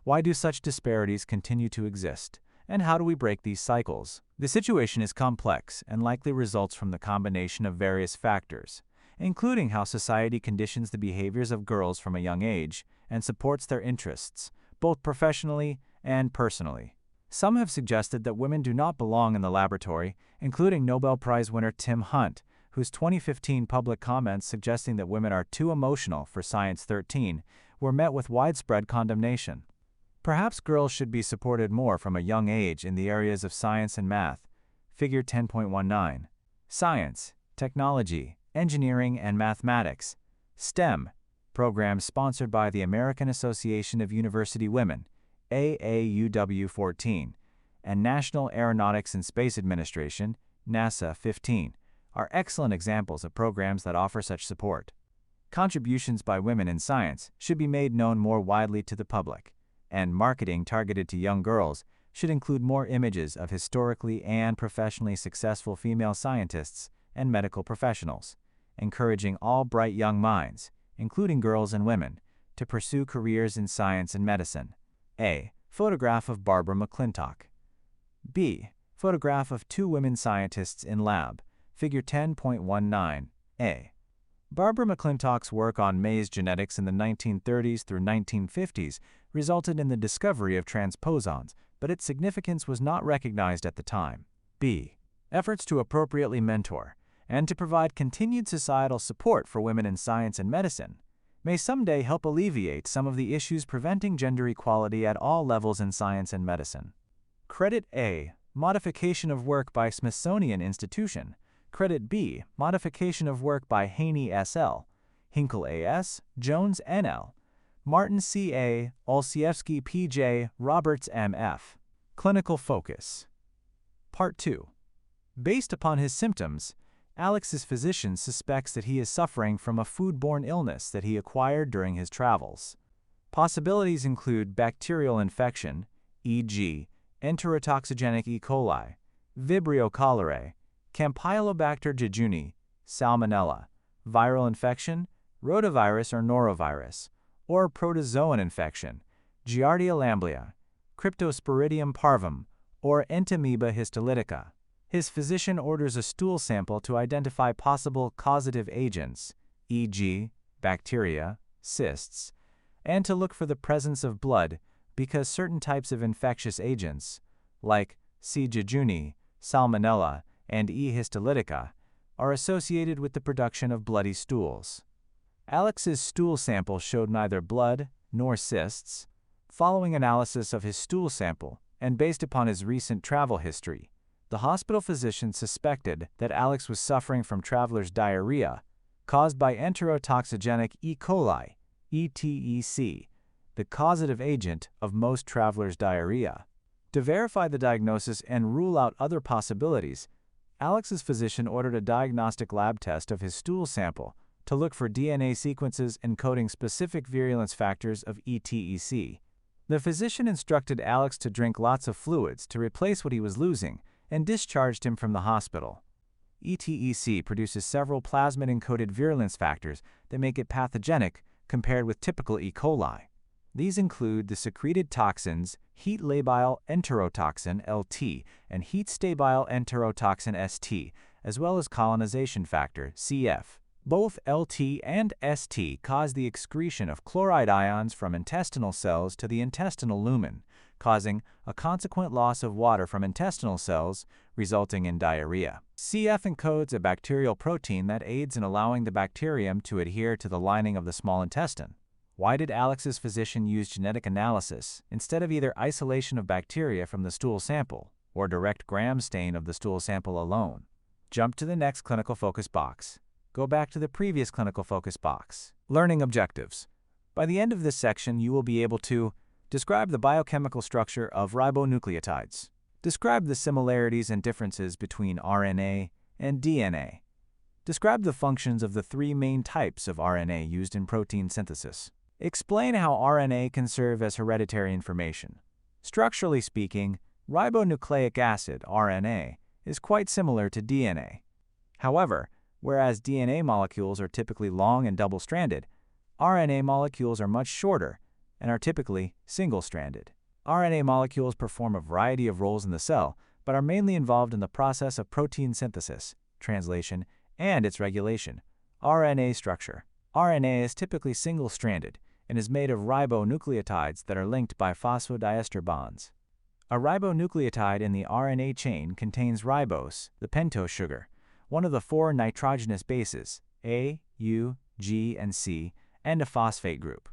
Why do such disparities continue to exist, and how do we break these cycles? The situation is complex and likely results from the combination of various factors, including how society conditions the behaviors of girls from a young age and supports their interests, both professionally and personally. Some have suggested that women do not belong in the laboratory, including Nobel Prize winner Tim Hunt, whose 2015 public comments suggesting that women are too emotional for Science 13 were met with widespread condemnation. Perhaps girls should be supported more from a young age in the areas of science and math. Figure 10.19. Science, technology, engineering, and mathematics, STEM, programs sponsored by the American Association of University Women, AAUW 14, and National Aeronautics and Space Administration, NASA 15, are excellent examples of programs that offer such support. Contributions by women in science should be made known more widely to the public, and marketing targeted to young girls should include more images of historically and professionally successful female scientists and medical professionals, encouraging all bright young minds, including girls and women, to pursue careers in science and medicine. A. Photograph of Barbara McClintock. B. Photograph of two women scientists in lab. Figure 10.19. A. Barbara McClintock's work on maize genetics in the 1930s through 1950s resulted in the discovery of transposons, but its significance was not recognized at the time. B. Efforts to appropriately mentor and to provide continued societal support for women in science and medicine may someday help alleviate some of the issues preventing gender equality at all levels in science and medicine. Credit A. Modification of work by Smithsonian Institution. Credit B. Modification of work by Haney S.L., Hinkle A.S., Jones N.L., Martin C.A., Olszewski P.J., Roberts M.F. Clinical focus. Part 2. Based upon his symptoms, Alex's physician suspects that he is suffering from a foodborne illness that he acquired during his travels. Possibilities include bacterial infection, e.g., enterotoxigenic E. coli, Vibrio cholerae, Campylobacter jejuni, Salmonella, viral infection, rotavirus or norovirus, or protozoan infection, Giardia lamblia, Cryptosporidium parvum, or Entamoeba histolytica. His physician orders a stool sample to identify possible causative agents, e.g., bacteria, cysts, and to look for the presence of blood because certain types of infectious agents, like C. jejuni, Salmonella, and E. histolytica, are associated with the production of bloody stools. Alex's stool sample showed neither blood nor cysts. Following analysis of his stool sample, and based upon his recent travel history, the hospital physician suspected that Alex was suffering from traveler's diarrhea caused by enterotoxigenic E. coli, ETEC, the causative agent of most traveler's diarrhea. To verify the diagnosis and rule out other possibilities, Alex's physician ordered a diagnostic lab test of his stool sample to look for DNA sequences encoding specific virulence factors of ETEC. The physician instructed Alex to drink lots of fluids to replace what he was losing and discharged him from the hospital. ETEC produces several plasmid-encoded virulence factors that make it pathogenic compared with typical E. coli. These include the secreted toxins heat labile enterotoxin (LT) and heat stabile enterotoxin (ST), as well as colonization factor (CF). Both LT and ST cause the excretion of chloride ions from intestinal cells to the intestinal lumen, causing a consequent loss of water from intestinal cells, resulting in diarrhea. CF encodes a bacterial protein that aids in allowing the bacterium to adhere to the lining of the small intestine. Why did Alex's physician use genetic analysis instead of either isolation of bacteria from the stool sample or direct gram stain of the stool sample alone? Jump to the next clinical focus box. Go back to the previous clinical focus box. Learning objectives. By the end of this section, you will be able to Describe the biochemical structure of ribonucleotides. Describe the similarities and differences between RNA and DNA. Describe the functions of the three main types of RNA used in protein synthesis. Explain how RNA can serve as hereditary information. Structurally speaking, ribonucleic acid, RNA, is quite similar to DNA. However, whereas DNA molecules are typically long and double-stranded, RNA molecules are much shorter and are typically single-stranded. RNA molecules perform a variety of roles in the cell, but are mainly involved in the process of protein synthesis, translation, and its regulation. RNA structure. RNA is typically single-stranded and is made of ribonucleotides that are linked by phosphodiester bonds. A ribonucleotide in the RNA chain contains ribose, the pentose sugar, one of the four nitrogenous bases, A, U, G, and C, and a phosphate group.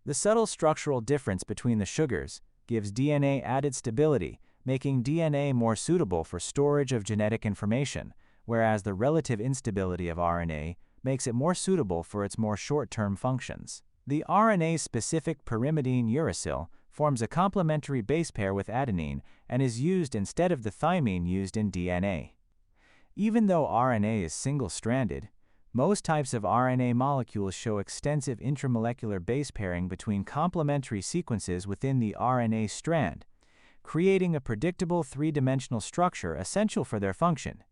The subtle structural difference between the sugars gives DNA added stability, making DNA more suitable for storage of genetic information, whereas the relative instability of RNA makes it more suitable for its more short-term functions. The RNA-specific pyrimidine uracil forms a complementary base pair with adenine and is used instead of the thymine used in DNA. Even though RNA is single-stranded, most types of RNA molecules show extensive intramolecular base pairing between complementary sequences within the RNA strand, creating a predictable three-dimensional structure essential for their function.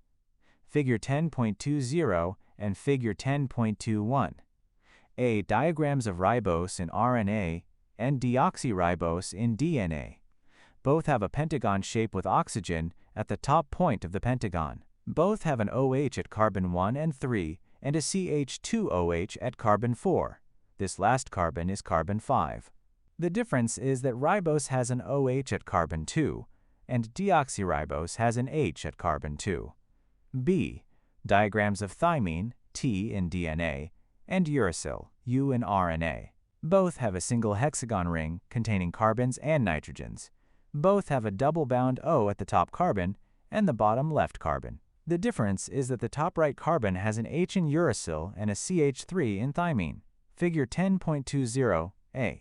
Figure 10.20 and Figure 10.21. A. Diagrams of ribose in RNA and deoxyribose in DNA. Both have a pentagon shape with oxygen at the top point of the pentagon. Both have an OH at carbon 1 and 3 and a CH2OH at carbon 4. This last carbon is carbon 5. The difference is that ribose has an OH at carbon 2 and deoxyribose has an H at carbon 2. B. Diagrams of thymine, T in DNA, and uracil, U in RNA. Both have a single hexagon ring containing carbons and nitrogens. Both have a double-bound O at the top carbon and the bottom left carbon. The difference is that the top right carbon has an H in uracil and a CH3 in thymine. Figure 10.20a.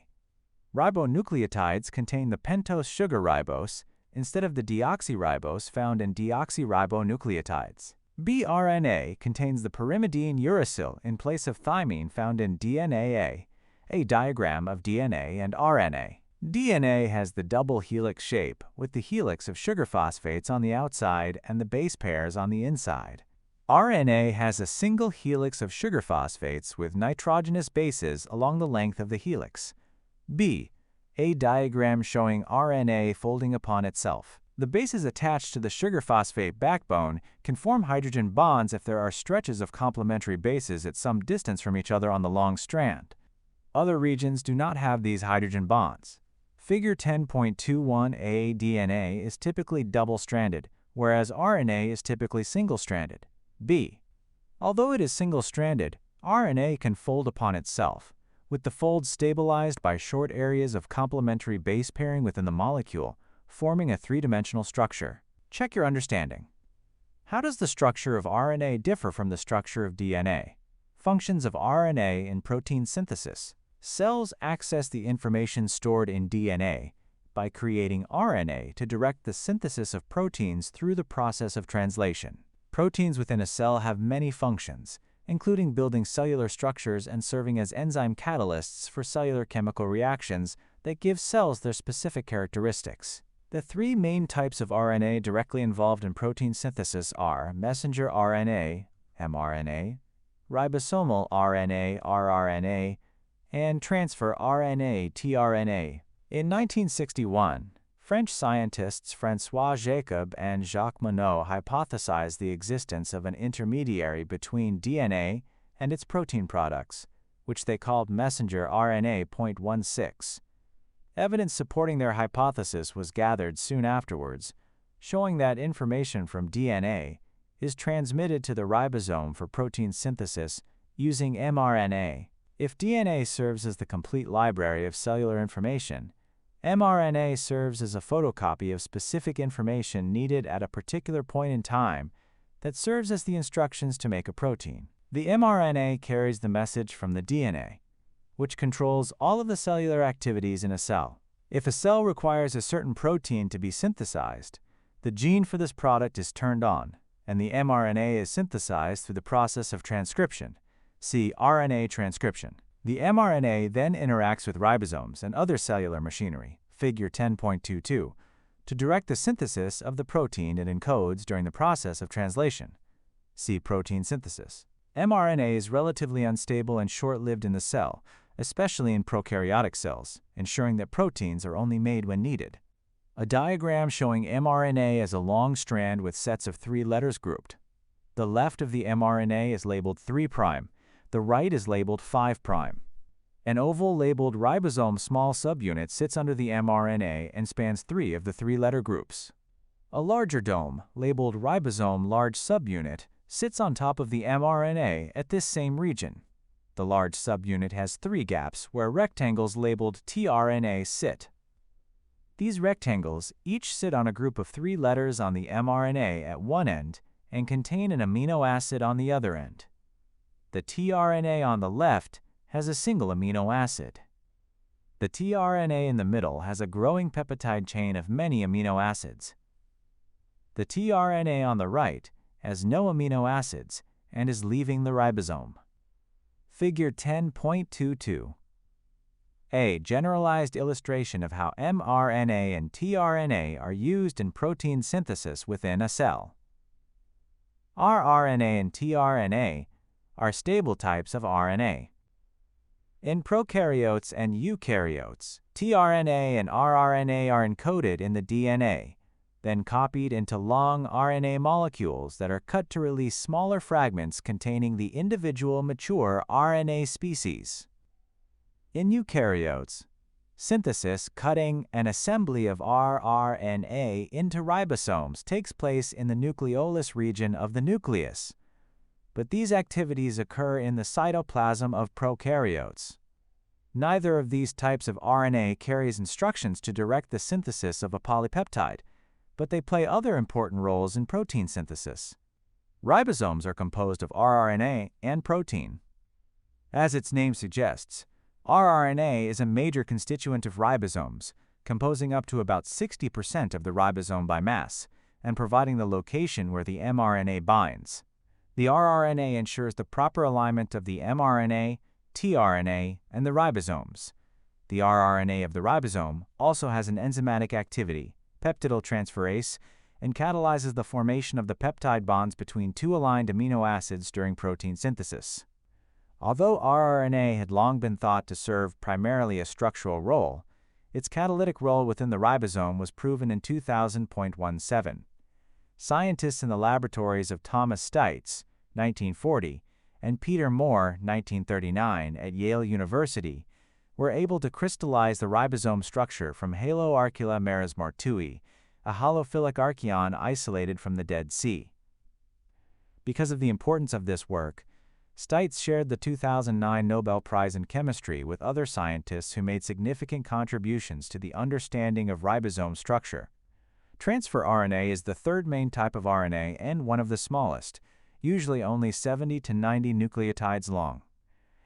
Ribonucleotides contain the pentose sugar ribose instead of the deoxyribose found in deoxyribonucleotides. bRNA contains the pyrimidine uracil in place of thymine found in DNA. A diagram of DNA and RNA. DNA has the double helix shape with the helix of sugar phosphates on the outside and the base pairs on the inside. RNA has a single helix of sugar phosphates with nitrogenous bases along the length of the helix. B. A diagram showing RNA folding upon itself. The bases attached to the sugar phosphate backbone can form hydrogen bonds if there are stretches of complementary bases at some distance from each other on the long strand. Other regions do not have these hydrogen bonds. Figure 10.21a. DNA is typically double-stranded, whereas RNA is typically single-stranded. B. Although it is single-stranded, RNA can fold upon itself, with the folds stabilized by short areas of complementary base pairing within the molecule, forming a three-dimensional structure. Check your understanding. How does the structure of RNA differ from the structure of DNA? Functions of RNA in protein synthesis. Cells access the information stored in DNA by creating RNA to direct the synthesis of proteins through the process of translation. Proteins within a cell have many functions, including building cellular structures and serving as enzyme catalysts for cellular chemical reactions that give cells their specific characteristics. The three main types of RNA directly involved in protein synthesis are messenger RNA, mRNA, ribosomal RNA, rRNA, and transfer RNA, tRNA. In 1961, French scientists François Jacob and Jacques Monod hypothesized the existence of an intermediary between DNA and its protein products, which they called messenger RNA.16. Evidence supporting their hypothesis was gathered soon afterwards, showing that information from DNA is transmitted to the ribosome for protein synthesis using mRNA. If DNA serves as the complete library of cellular information, mRNA serves as a photocopy of specific information needed at a particular point in time that serves as the instructions to make a protein. The mRNA carries the message from the DNA, which controls all of the cellular activities in a cell. If a cell requires a certain protein to be synthesized, the gene for this product is turned on, and the mRNA is synthesized through the process of transcription. See RNA transcription. The mRNA then interacts with ribosomes and other cellular machinery, figure 10.22, to direct the synthesis of the protein it encodes during the process of translation. See protein synthesis. mRNA is relatively unstable and short-lived in the cell, especially in prokaryotic cells, ensuring that proteins are only made when needed. A diagram showing mRNA as a long strand with sets of 3 letters grouped. The left of the mRNA is labeled 3', the right is labeled 5'. An oval labeled ribosome small subunit sits under the mRNA and spans 3 of the 3-letter groups. A larger dome, labeled ribosome large subunit, sits on top of the mRNA at this same region. The large subunit has 3 gaps where rectangles labeled tRNA sit. These rectangles each sit on a group of 3 letters on the mRNA at one end and contain an amino acid on the other end. The tRNA on the left has a single amino acid. The tRNA in the middle has a growing peptide chain of many amino acids. The tRNA on the right has no amino acids and is leaving the ribosome. Figure 10.22. A generalized illustration of how mRNA and tRNA are used in protein synthesis within a cell. rRNA and tRNA are stable types of RNA. In prokaryotes and eukaryotes, tRNA and rRNA are encoded in the DNA, then copied into long RNA molecules that are cut to release smaller fragments containing the individual mature RNA species. In eukaryotes, synthesis, cutting, and assembly of rRNA into ribosomes takes place in the nucleolus region of the nucleus, but these activities occur in the cytoplasm of prokaryotes. Neither of these types of RNA carries instructions to direct the synthesis of a polypeptide, but they play other important roles in protein synthesis. Ribosomes are composed of rRNA and protein. As its name suggests, rRNA is a major constituent of ribosomes, composing up to about 60% of the ribosome by mass, and providing the location where the mRNA binds. The rRNA ensures the proper alignment of the mRNA, tRNA, and the ribosomes. The rRNA of the ribosome also has an enzymatic activity, peptidyltransferase, and catalyzes the formation of the peptide bonds between 2 aligned amino acids during protein synthesis. Although rRNA had long been thought to serve primarily a structural role, its catalytic role within the ribosome was proven in 2000.17. Scientists in the laboratories of Thomas Stites, 1940, and Peter Moore, 1939, at Yale University, were able to crystallize the ribosome structure from Haloarcula marismortui, a holophilic archaeon isolated from the Dead Sea. Because of the importance of this work, Stites shared the 2009 Nobel Prize in Chemistry with other scientists who made significant contributions to the understanding of ribosome structure. Transfer RNA is the 3rd main type of RNA and one of the smallest, usually only 70 to 90 nucleotides long.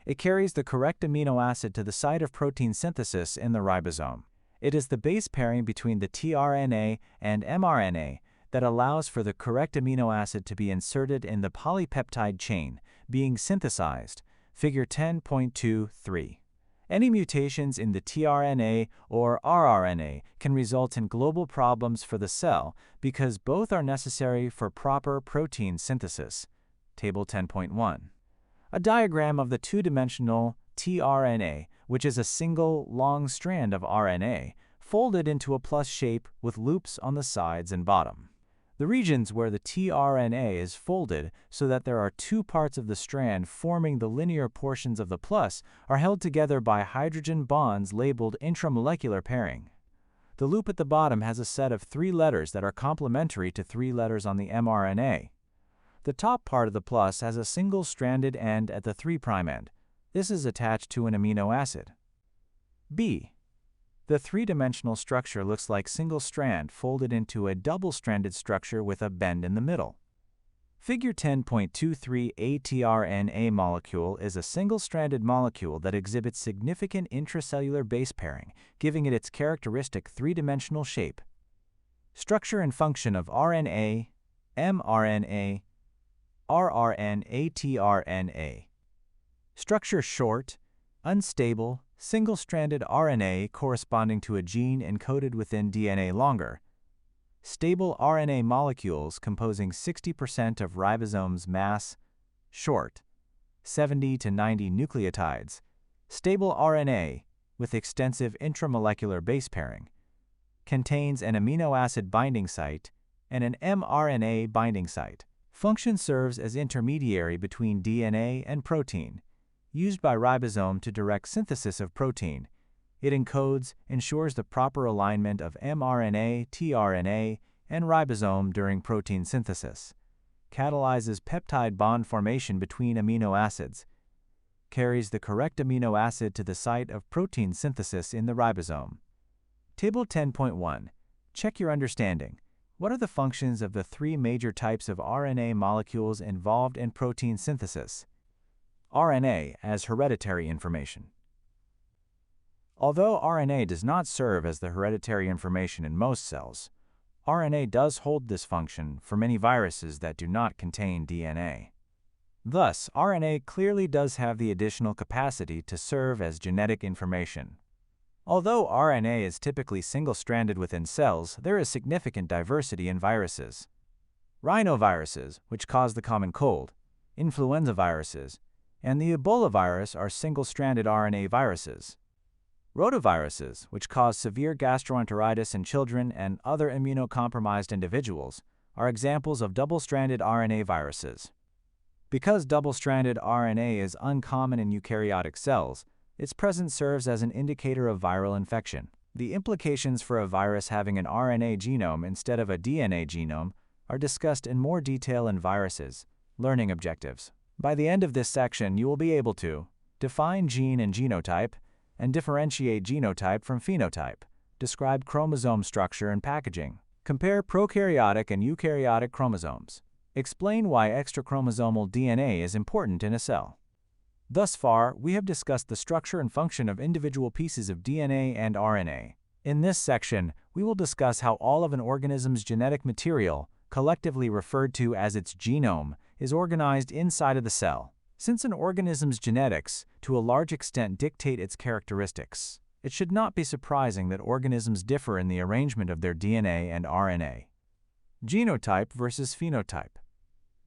It carries the correct amino acid to the site of protein synthesis in the ribosome. It is the base pairing between the tRNA and mRNA that allows for the correct amino acid to be inserted in the polypeptide chain, being synthesized, figure 10.23. Any mutations in the tRNA or rRNA can result in global problems for the cell because both are necessary for proper protein synthesis. Table 10.1. A diagram of the 2-dimensional tRNA, which is a single, long strand of RNA, folded into a plus shape with loops on the sides and bottom. The regions where the tRNA is folded so that there are 2 parts of the strand forming the linear portions of the plus are held together by hydrogen bonds labeled intramolecular pairing. The loop at the bottom has a set of 3 letters that are complementary to 3 letters on the mRNA. The top part of the plus has a single-stranded end at the 3' end. This is attached to an amino acid. B. The 3-dimensional structure looks like single strand folded into a double-stranded structure with a bend in the middle. Figure 10.23 A tRNA molecule is a single-stranded molecule that exhibits significant intracellular base pairing, giving it its characteristic three-dimensional shape. Structure and function of RNA, mRNA, rRNA, tRNA. Structure short, unstable, single-stranded RNA corresponding to a gene encoded within DNA longer. Stable RNA molecules composing 60% of ribosome's mass. Short, 70 to 90 nucleotides. Stable RNA with extensive intramolecular base pairing. Contains an amino acid binding site and an mRNA binding site. Function serves as intermediary between DNA and protein. Used by ribosome to direct synthesis of protein. It encodes, ensures the proper alignment of mRNA, tRNA, and ribosome during protein synthesis. Catalyzes peptide bond formation between amino acids. Carries the correct amino acid to the site of protein synthesis in the ribosome. Table 10.1. Check your understanding. What are the functions of the three major types of RNA molecules involved in protein synthesis? RNA as hereditary information. Although RNA does not serve as the hereditary information in most cells, RNA does hold this function for many viruses that do not contain DNA. Thus, RNA clearly does have the additional capacity to serve as genetic information. Although RNA is typically single-stranded within cells, there is significant diversity in viruses. Rhinoviruses, which cause the common cold, influenza viruses, and the Ebola virus are single-stranded RNA viruses. Rotaviruses, which cause severe gastroenteritis in children and other immunocompromised individuals, are examples of double-stranded RNA viruses. Because double-stranded RNA is uncommon in eukaryotic cells, its presence serves as an indicator of viral infection. The implications for a virus having an RNA genome instead of a DNA genome are discussed in more detail in Viruses, Learning Objectives. By the end of this section, you will be able to define gene and genotype, and differentiate genotype from phenotype, describe chromosome structure and packaging, compare prokaryotic and eukaryotic chromosomes, explain why extrachromosomal DNA is important in a cell. Thus far, we have discussed the structure and function of individual pieces of DNA and RNA. In this section, we will discuss how all of an organism's genetic material, collectively referred to as its genome, is organized inside of the cell. Since an organism's genetics, to a large extent, dictate its characteristics, it should not be surprising that organisms differ in the arrangement of their DNA and RNA. Genotype versus phenotype.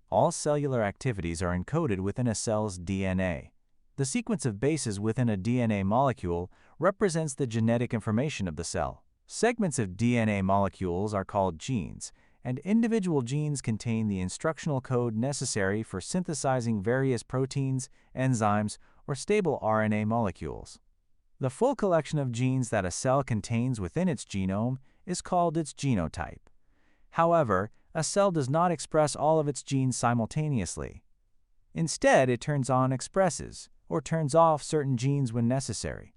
All cellular activities are encoded within a cell's DNA. The sequence of bases within a DNA molecule represents the genetic information of the cell. Segments of DNA molecules are called genes, and individual genes contain the instructional code necessary for synthesizing various proteins, enzymes, or stable RNA molecules. The full collection of genes that a cell contains within its genome is called its genotype. However, a cell does not express all of its genes simultaneously. Instead, it expresses, or turns off certain genes when necessary.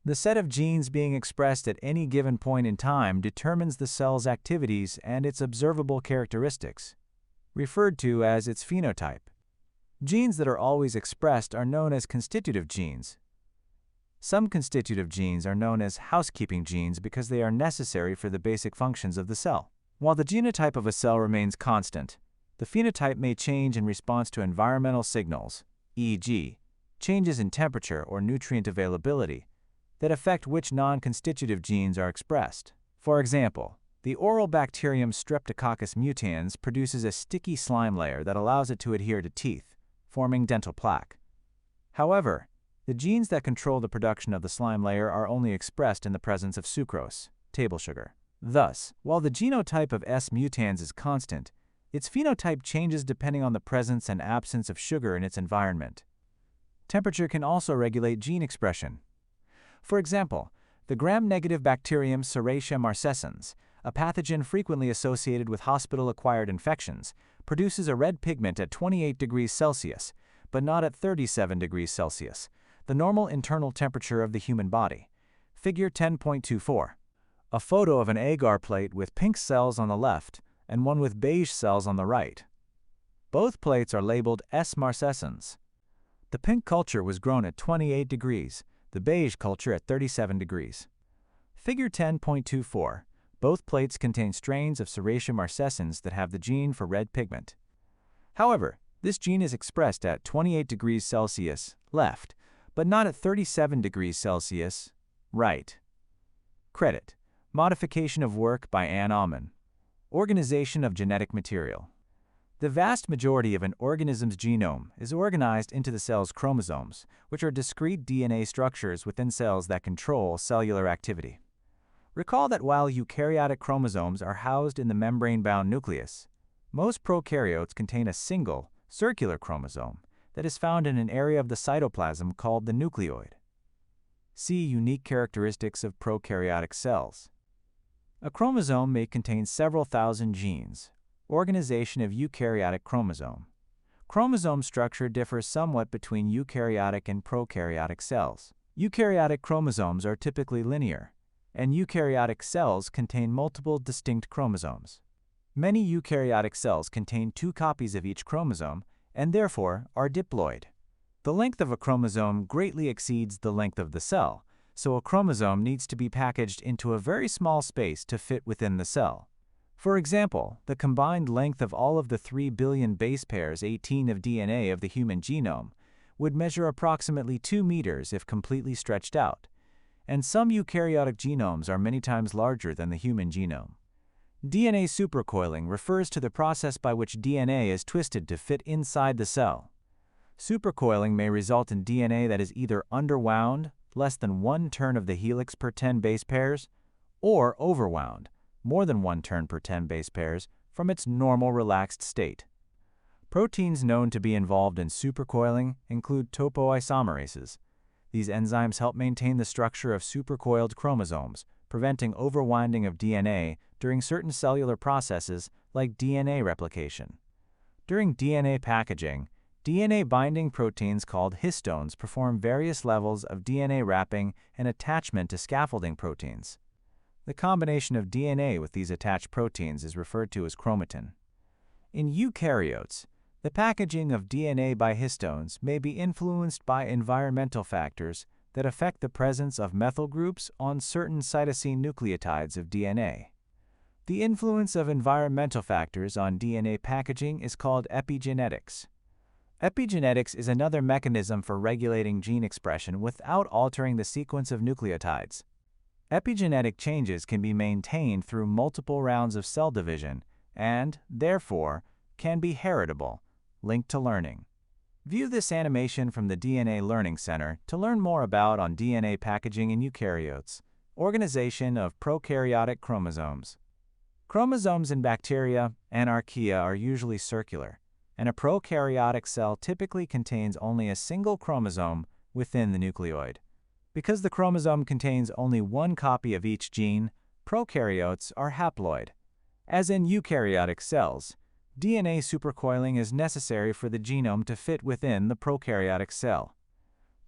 The set of genes being expressed at any given point in time determines the cell's activities and its observable characteristics, referred to as its phenotype. Genes that are always expressed are known as constitutive genes. Some constitutive genes are known as housekeeping genes because they are necessary for the basic functions of the cell. While the genotype of a cell remains constant, the phenotype may change in response to environmental signals, e.g., changes in temperature or nutrient availability, that affect which non-constitutive genes are expressed. For example, the oral bacterium Streptococcus mutans produces a sticky slime layer that allows it to adhere to teeth, forming dental plaque. However, the genes that control the production of the slime layer are only expressed in the presence of sucrose, table sugar. Thus, while the genotype of S. mutans is constant, its phenotype changes depending on the presence and absence of sugar in its environment. Temperature can also regulate gene expression. For example, the gram-negative bacterium Serratia marcescens, a pathogen frequently associated with hospital-acquired infections, produces a red pigment at 28 degrees Celsius, but not at 37 degrees Celsius, the normal internal temperature of the human body. Figure 10.24. A photo of an agar plate with pink cells on the left and one with beige cells on the right. Both plates are labeled S. marcescens. The pink culture was grown at 28 degrees, the beige culture at 37 degrees. Figure 10.24. Both plates contain strains of Serratia marcescens that have the gene for red pigment. However, this gene is expressed at 28 degrees Celsius, left, but not at 37 degrees Celsius, right. Credit: Modification of work by Anne Aumann. Organization of genetic material. The vast majority of an organism's genome is organized into the cell's chromosomes, which are discrete DNA structures within cells that control cellular activity. Recall that while eukaryotic chromosomes are housed in the membrane-bound nucleus, most prokaryotes contain a single, circular chromosome that is found in an area of the cytoplasm called the nucleoid. See unique characteristics of prokaryotic cells. A chromosome may contain several thousand genes. Organization of eukaryotic chromosome. Chromosome structure differs somewhat between eukaryotic and prokaryotic cells. Eukaryotic chromosomes are typically linear, and eukaryotic cells contain multiple distinct chromosomes. Many eukaryotic cells contain 2 copies of each chromosome and therefore are diploid. The length of a chromosome greatly exceeds the length of the cell, so a chromosome needs to be packaged into a very small space to fit within the cell. For example, the combined length of all of the 3 billion base pairs 18 of DNA of the human genome would measure approximately 2 meters if completely stretched out, and some eukaryotic genomes are many times larger than the human genome. DNA supercoiling refers to the process by which DNA is twisted to fit inside the cell. Supercoiling may result in DNA that is either underwound, less than 1 turn of the helix per 10 base pairs, or overwound, more than 1 turn per 10 base pairs, from its normal relaxed state. Proteins known to be involved in supercoiling include topoisomerases. These enzymes help maintain the structure of supercoiled chromosomes, preventing overwinding of DNA during certain cellular processes like DNA replication. During DNA packaging, DNA-binding proteins called histones perform various levels of DNA wrapping and attachment to scaffolding proteins. The combination of DNA with these attached proteins is referred to as chromatin. In eukaryotes, the packaging of DNA by histones may be influenced by environmental factors that affect the presence of methyl groups on certain cytosine nucleotides of DNA. The influence of environmental factors on DNA packaging is called epigenetics. Epigenetics is another mechanism for regulating gene expression without altering the sequence of nucleotides. Epigenetic changes can be maintained through multiple rounds of cell division and, therefore, can be heritable, linked to learning. View this animation from the DNA Learning Center to learn more about on DNA packaging in eukaryotes. Organization of prokaryotic chromosomes. Chromosomes in bacteria and archaea are usually circular, and a prokaryotic cell typically contains only a single chromosome within the nucleoid. Because the chromosome contains only 1 copy of each gene, prokaryotes are haploid. As in eukaryotic cells, DNA supercoiling is necessary for the genome to fit within the prokaryotic cell.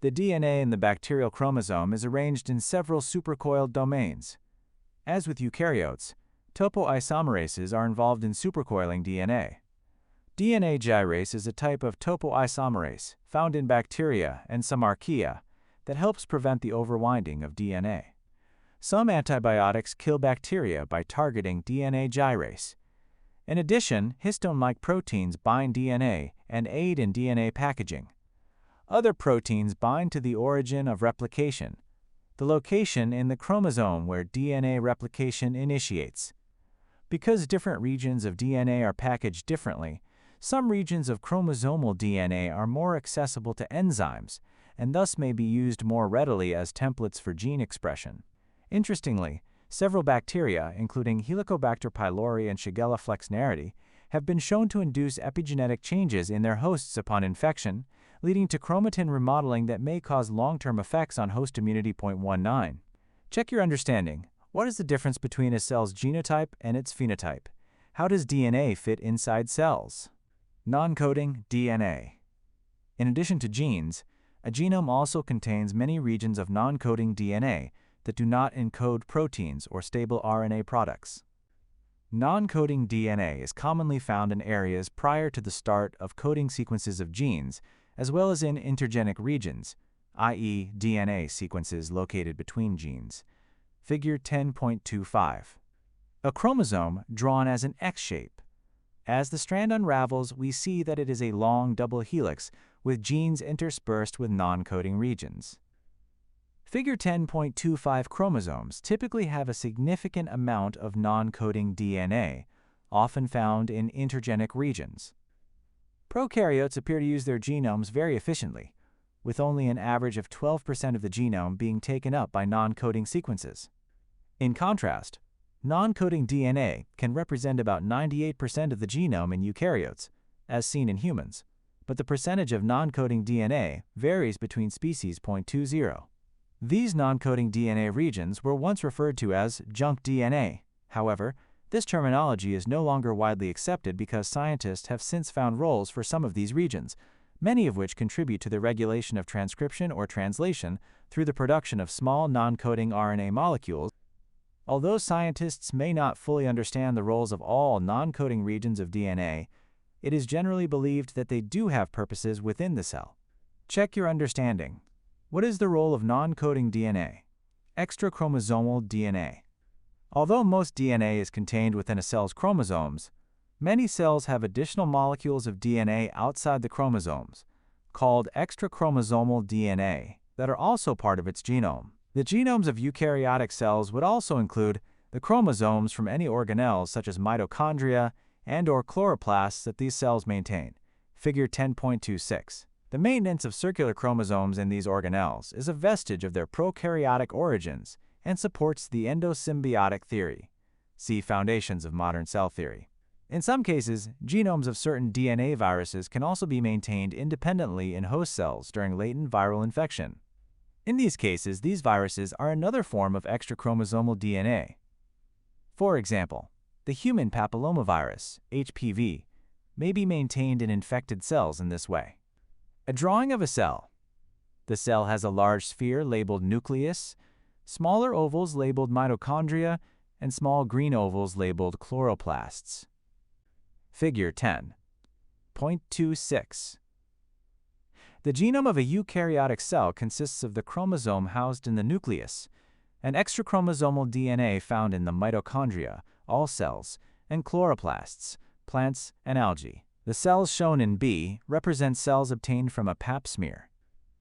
The DNA in the bacterial chromosome is arranged in several supercoiled domains. As with eukaryotes, topoisomerases are involved in supercoiling DNA. DNA gyrase is a type of topoisomerase found in bacteria and some archaea that helps prevent the overwinding of DNA. Some antibiotics kill bacteria by targeting DNA gyrase. In addition, histone-like proteins bind DNA and aid in DNA packaging. Other proteins bind to the origin of replication, the location in the chromosome where DNA replication initiates. Because different regions of DNA are packaged differently, some regions of chromosomal DNA are more accessible to enzymes and thus may be used more readily as templates for gene expression. Interestingly, several bacteria, including Helicobacter pylori and Shigella flexneri, have been shown to induce epigenetic changes in their hosts upon infection, leading to chromatin remodeling that may cause long-term effects on host immunity. 19. Check your understanding. What is the difference between a cell's genotype and its phenotype? How does DNA fit inside cells? Non-coding DNA. In addition to genes, a genome also contains many regions of non-coding DNA that do not encode proteins or stable RNA products. Non-coding DNA is commonly found in areas prior to the start of coding sequences of genes, as well as in intergenic regions, i.e., DNA sequences located between genes. Figure 10.25. A chromosome drawn as an X shape. As the strand unravels, we see that it is a long double helix with genes interspersed with non-coding regions. Figure 10.25 chromosomes typically have a significant amount of non-coding DNA, often found in intergenic regions. Prokaryotes appear to use their genomes very efficiently, with only an average of 12% of the genome being taken up by non-coding sequences. In contrast, non-coding DNA can represent about 98% of the genome in eukaryotes, as seen in humans, but the percentage of non-coding DNA varies between species. 0.20. These non-coding DNA regions were once referred to as junk DNA. However, this terminology is no longer widely accepted because scientists have since found roles for some of these regions, many of which contribute to the regulation of transcription or translation through the production of small non-coding RNA molecules. Although scientists may not fully understand the roles of all non-coding regions of DNA, it is generally believed that they do have purposes within the cell. Check your understanding. What is the role of non-coding DNA? Extrachromosomal DNA. Although most DNA is contained within a cell's chromosomes, many cells have additional molecules of DNA outside the chromosomes, called extrachromosomal DNA, that are also part of its genome. The genomes of eukaryotic cells would also include the chromosomes from any organelles such as mitochondria and/or chloroplasts that these cells maintain. Figure 10.26. The maintenance of circular chromosomes in these organelles is a vestige of their prokaryotic origins and supports the endosymbiotic theory. See Foundations of Modern Cell Theory. In some cases, genomes of certain DNA viruses can also be maintained independently in host cells during latent viral infection. In these cases, these viruses are another form of extrachromosomal DNA. For example, the human papillomavirus, HPV, may be maintained in infected cells in this way. A drawing of a cell. The cell has a large sphere labeled nucleus, smaller ovals labeled mitochondria, and small green ovals labeled chloroplasts. Figure 10.26. The genome of a eukaryotic cell consists of the chromosome housed in the nucleus, and extrachromosomal DNA found in the mitochondria, all cells, and chloroplasts, plants, and algae. The cells shown in B represent cells obtained from a pap smear.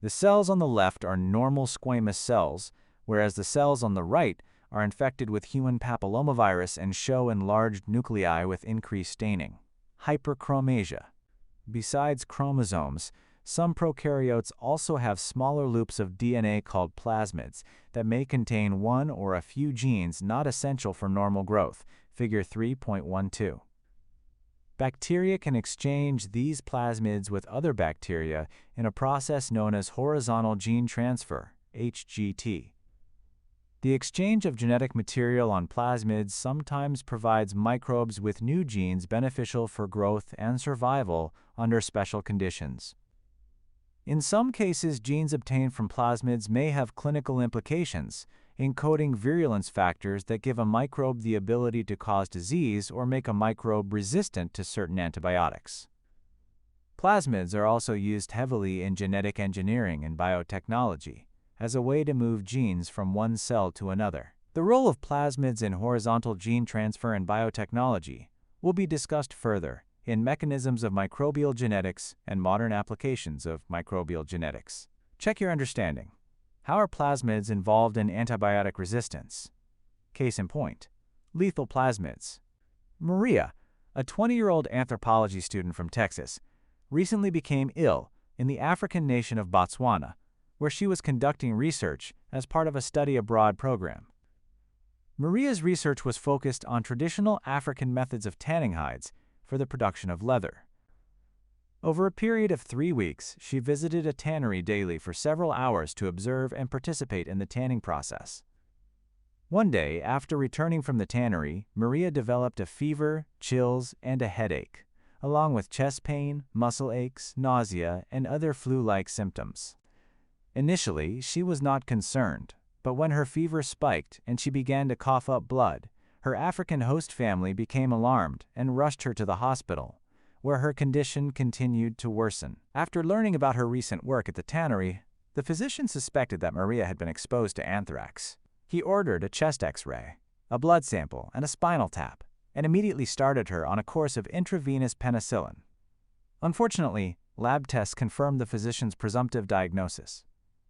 The cells on the left are normal squamous cells, whereas the cells on the right are infected with human papillomavirus and show enlarged nuclei with increased staining. Hyperchromasia. Besides chromosomes, some prokaryotes also have smaller loops of DNA called plasmids that may contain one or a few genes not essential for normal growth. Figure 3.12. Bacteria can exchange these plasmids with other bacteria in a process known as horizontal gene transfer, HGT. The exchange of genetic material on plasmids sometimes provides microbes with new genes beneficial for growth and survival under special conditions. In some cases, genes obtained from plasmids may have clinical implications, encoding virulence factors that give a microbe the ability to cause disease or make a microbe resistant to certain antibiotics. Plasmids are also used heavily in genetic engineering and biotechnology as a way to move genes from one cell to another. The role of plasmids in horizontal gene transfer and biotechnology will be discussed further in Mechanisms of Microbial Genetics and Modern Applications of Microbial Genetics. Check your understanding. How are plasmids involved in antibiotic resistance? Case in point, lethal plasmids. Maria, a 20-year-old anthropology student from Texas, recently became ill in the African nation of Botswana, where she was conducting research as part of a study abroad program. Maria's research was focused on traditional African methods of tanning hides for the production of leather. Over a period of 3 weeks, she visited a tannery daily for several hours to observe and participate in the tanning process. One day, after returning from the tannery, Maria developed a fever, chills, and a headache, along with chest pain, muscle aches, nausea, and other flu-like symptoms. Initially, she was not concerned, but when her fever spiked and she began to cough up blood, Her African host family became alarmed and rushed her to the hospital, where her condition continued to worsen. After learning about her recent work at the tannery, the physician suspected that Maria had been exposed to anthrax. He ordered a chest X-ray, a blood sample, and a spinal tap, and immediately started her on a course of intravenous penicillin. Unfortunately, lab tests confirmed the physician's presumptive diagnosis.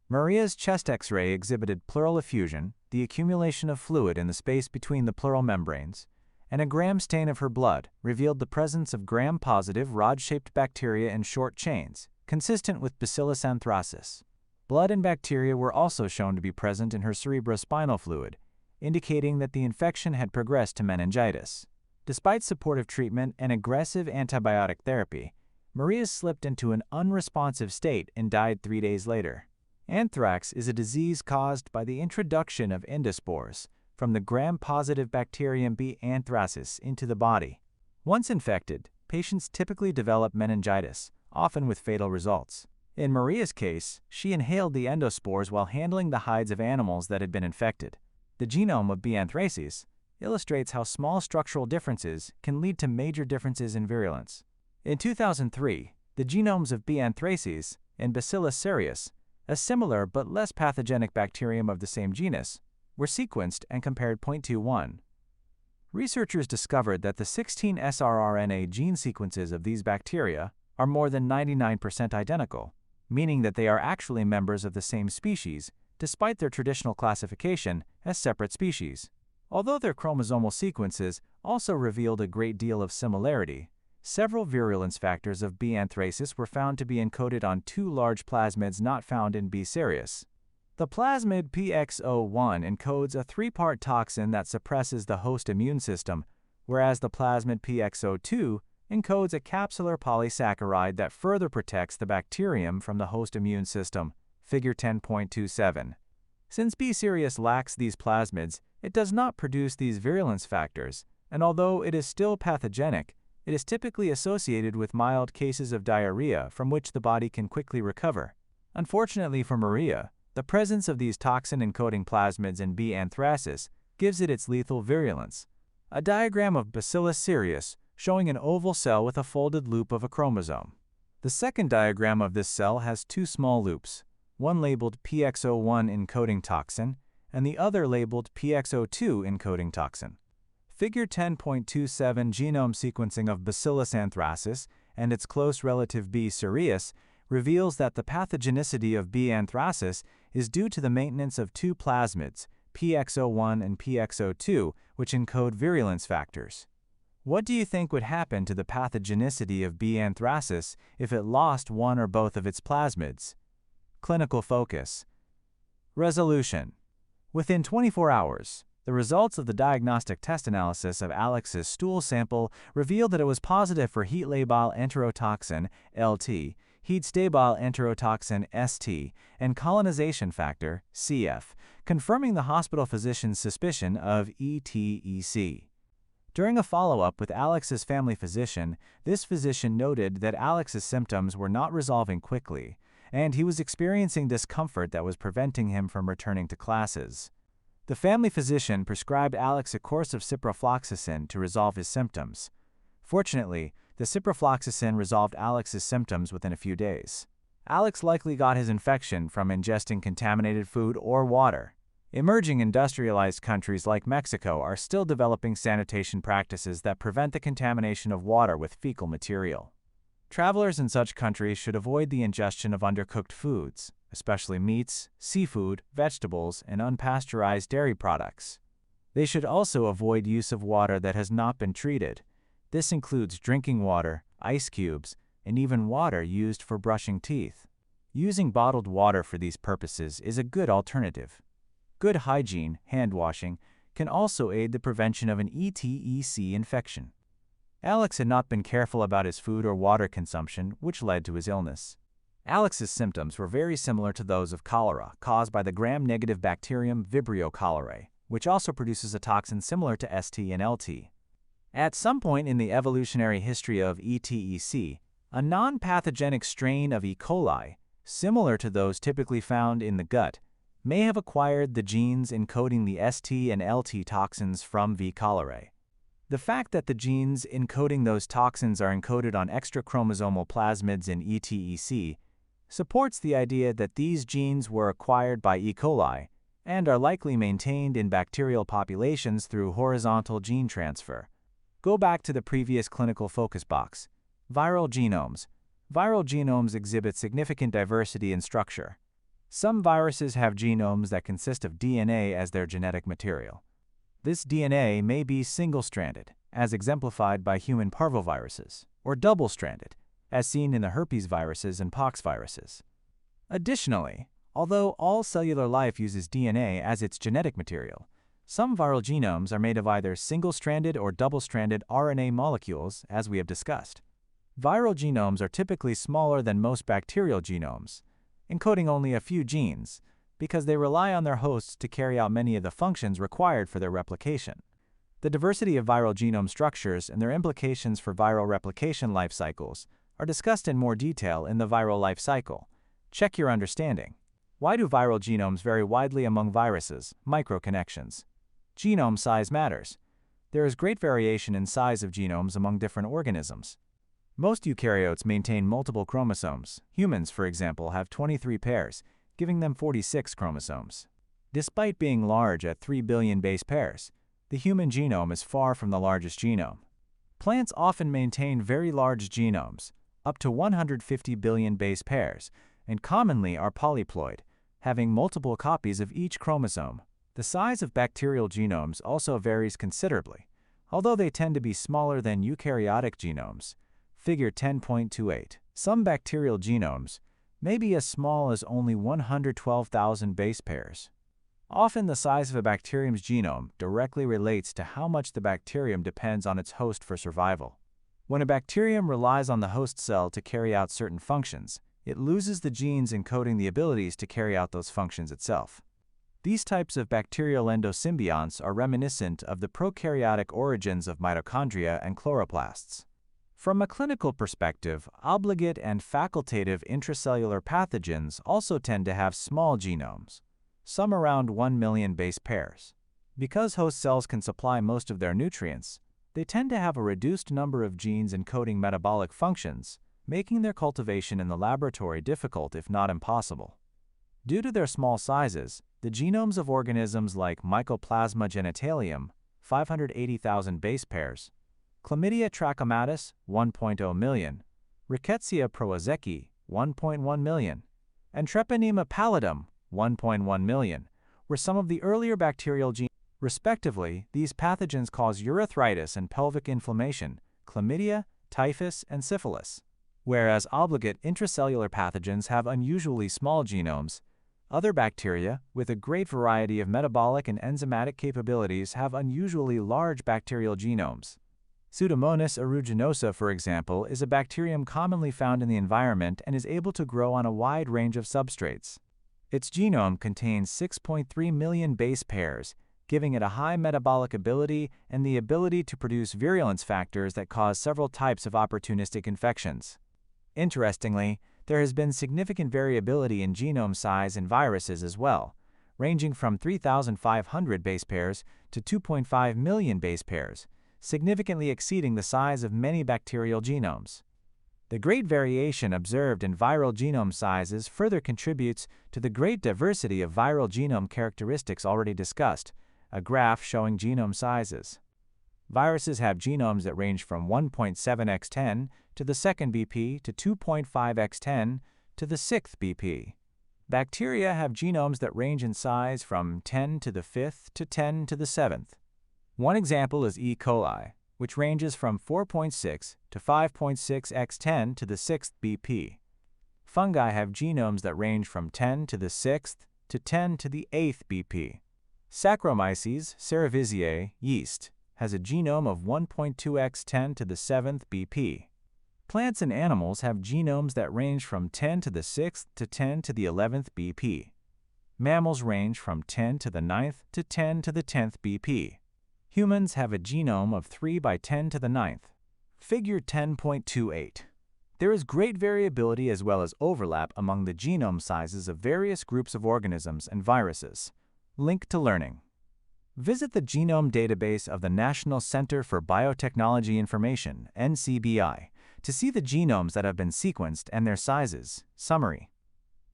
Maria's chest X-ray exhibited pleural effusion, the accumulation of fluid in the space between the pleural membranes, and a Gram stain of her blood revealed the presence of Gram-positive rod-shaped bacteria in short chains, consistent with Bacillus anthracis. Blood and bacteria were also shown to be present in her cerebrospinal fluid, indicating that the infection had progressed to meningitis. Despite supportive treatment and aggressive antibiotic therapy, Maria slipped into an unresponsive state and died 3 days later. Anthrax is a disease caused by the introduction of endospores from the Gram-positive bacterium B. anthracis into the body. Once infected, patients typically develop meningitis, often with fatal results. In Maria's case, she inhaled the endospores while handling the hides of animals that had been infected. The genome of B. anthracis illustrates how small structural differences can lead to major differences in virulence. In 2003, the genomes of B. anthracis and Bacillus cereus, a similar but less pathogenic bacterium of the same genus, were sequenced and compared 0.21. Researchers discovered that the 16 srRNA gene sequences of these bacteria are more than 99% identical, meaning that they are actually members of the same species, despite their traditional classification as separate species. Although their chromosomal sequences also revealed a great deal of similarity, several virulence factors of B. anthracis were found to be encoded on 2 large plasmids not found in B. cereus. The plasmid PX01 encodes a 3-part toxin that suppresses the host immune system, whereas the plasmid PX02 encodes a capsular polysaccharide that further protects the bacterium from the host immune system, figure 10.27. Since B. cereus lacks these plasmids, it does not produce these virulence factors, and although it is still pathogenic, it is typically associated with mild cases of diarrhea from which the body can quickly recover. Unfortunately for Maria, the presence of these toxin-encoding plasmids in B. anthracis gives it its lethal virulence. A diagram of Bacillus cereus showing an oval cell with a folded loop of a chromosome. The second diagram of this cell has 2 small loops, one labeled PX01 encoding toxin and the other labeled PX02 encoding toxin. Figure 10.27 genome sequencing of Bacillus anthracis and its close relative B. cereus reveals that the pathogenicity of B. anthracis is due to the maintenance of 2 plasmids, PX01 and PX02, which encode virulence factors. What do you think would happen to the pathogenicity of B. anthracis if it lost one or both of its plasmids? Clinical focus. Resolution. Within 24 hours, the results of the diagnostic test analysis of Alex's stool sample revealed that it was positive for heat labile enterotoxin, LT, heat stabile enterotoxin, ST, and colonization factor, CF, confirming the hospital physician's suspicion of ETEC. During a follow-up with Alex's family physician, this physician noted that Alex's symptoms were not resolving quickly, and he was experiencing discomfort that was preventing him from returning to classes. The family physician prescribed Alex a course of ciprofloxacin to resolve his symptoms. Fortunately, the ciprofloxacin resolved Alex's symptoms within a few days. Alex likely got his infection from ingesting contaminated food or water. Emerging industrialized countries like Mexico are still developing sanitation practices that prevent the contamination of water with fecal material. Travelers in such countries should avoid the ingestion of undercooked foods, especially meats, seafood, vegetables, and unpasteurized dairy products. They should also avoid use of water that has not been treated. This includes drinking water, ice cubes, and even water used for brushing teeth. Using bottled water for these purposes is a good alternative. Good hygiene, hand washing, can also aid the prevention of an ETEC infection. Alex had not been careful about his food or water consumption, which led to his illness. Alex's symptoms were very similar to those of cholera, caused by the gram-negative bacterium Vibrio cholerae, which also produces a toxin similar to ST and LT. At some point in the evolutionary history of ETEC, a non-pathogenic strain of E. coli, similar to those typically found in the gut, may have acquired the genes encoding the ST and LT toxins from V. cholerae. The fact that the genes encoding those toxins are encoded on extrachromosomal plasmids in ETEC supports the idea that these genes were acquired by E. coli and are likely maintained in bacterial populations through horizontal gene transfer. Go back to the previous clinical focus box. Viral genomes. Viral genomes exhibit significant diversity in structure. Some viruses have genomes that consist of DNA as their genetic material. This DNA may be single-stranded, as exemplified by human parvoviruses, or double-stranded, as seen in the herpes viruses and pox viruses. Additionally, although all cellular life uses DNA as its genetic material, some viral genomes are made of either single-stranded or double-stranded RNA molecules, as we have discussed. Viral genomes are typically smaller than most bacterial genomes, encoding only a few genes, because they rely on their hosts to carry out many of the functions required for their replication. The diversity of viral genome structures and their implications for viral replication life cycles are discussed in more detail in the viral life cycle. Check your understanding. Why do viral genomes vary widely among viruses? Microconnections. Genome size matters. There is great variation in size of genomes among different organisms. Most eukaryotes maintain multiple chromosomes. Humans, for example, have 23 pairs, giving them 46 chromosomes. Despite being large at 3 billion base pairs, the human genome is far from the largest genome. Plants often maintain very large genomes, up to 150 billion base pairs, and commonly are polyploid, having multiple copies of each chromosome. The size of bacterial genomes also varies considerably, although they tend to be smaller than eukaryotic genomes. Figure 10.28. Some bacterial genomes may be as small as only 112,000 base pairs. Often the size of a bacterium's genome directly relates to how much the bacterium depends on its host for survival. When a bacterium relies on the host cell to carry out certain functions, it loses the genes encoding the abilities to carry out those functions itself. These types of bacterial endosymbionts are reminiscent of the prokaryotic origins of mitochondria and chloroplasts. From a clinical perspective, obligate and facultative intracellular pathogens also tend to have small genomes, some around 1 million base pairs. Because host cells can supply most of their nutrients, they tend to have a reduced number of genes encoding metabolic functions, making their cultivation in the laboratory difficult if not impossible. Due to their small sizes, the genomes of organisms like Mycoplasma genitalium, 580,000 base pairs, Chlamydia trachomatis, 1.0 million, Rickettsia prowazekii, 1.1 million, and Treponema pallidum, 1.1 million, were some of the earlier bacterial genes. Respectively, these pathogens cause urethritis and pelvic inflammation, chlamydia, typhus, and syphilis. Whereas obligate intracellular pathogens have unusually small genomes, other bacteria, with a great variety of metabolic and enzymatic capabilities, have unusually large bacterial genomes. Pseudomonas aeruginosa, for example, is a bacterium commonly found in the environment and is able to grow on a wide range of substrates. Its genome contains 6.3 million base pairs, giving it a high metabolic ability and the ability to produce virulence factors that cause several types of opportunistic infections. Interestingly, there has been significant variability in genome size in viruses as well, ranging from 3,500 base pairs to 2.5 million base pairs, significantly exceeding the size of many bacterial genomes. The great variation observed in viral genome sizes further contributes to the great diversity of viral genome characteristics already discussed, a graph showing genome sizes. Viruses have genomes that range from 1.7x10 to the second BP to 2.5x10 to the sixth BP. Bacteria have genomes that range in size from 10 to the fifth to 10 to the seventh. One example is E. coli, which ranges from 4.6 to 5.6x10 to the 6th BP. Fungi have genomes that range from 10 to the 6th to 10 to the 8th BP. Saccharomyces cerevisiae, yeast, has a genome of 1.2x10 to the 7th BP. Plants and animals have genomes that range from 10 to the 6th to 10 to the 11th BP. Mammals range from 10 to the 9th to 10 to the 10th BP. Humans have a genome of 3 by 10 to the 9th. Figure 10.28. There is great variability as well as overlap among the genome sizes of various groups of organisms and viruses. Link to learning. Visit the Genome Database of the National Center for Biotechnology Information, NCBI, to see the genomes that have been sequenced and their sizes. Summary.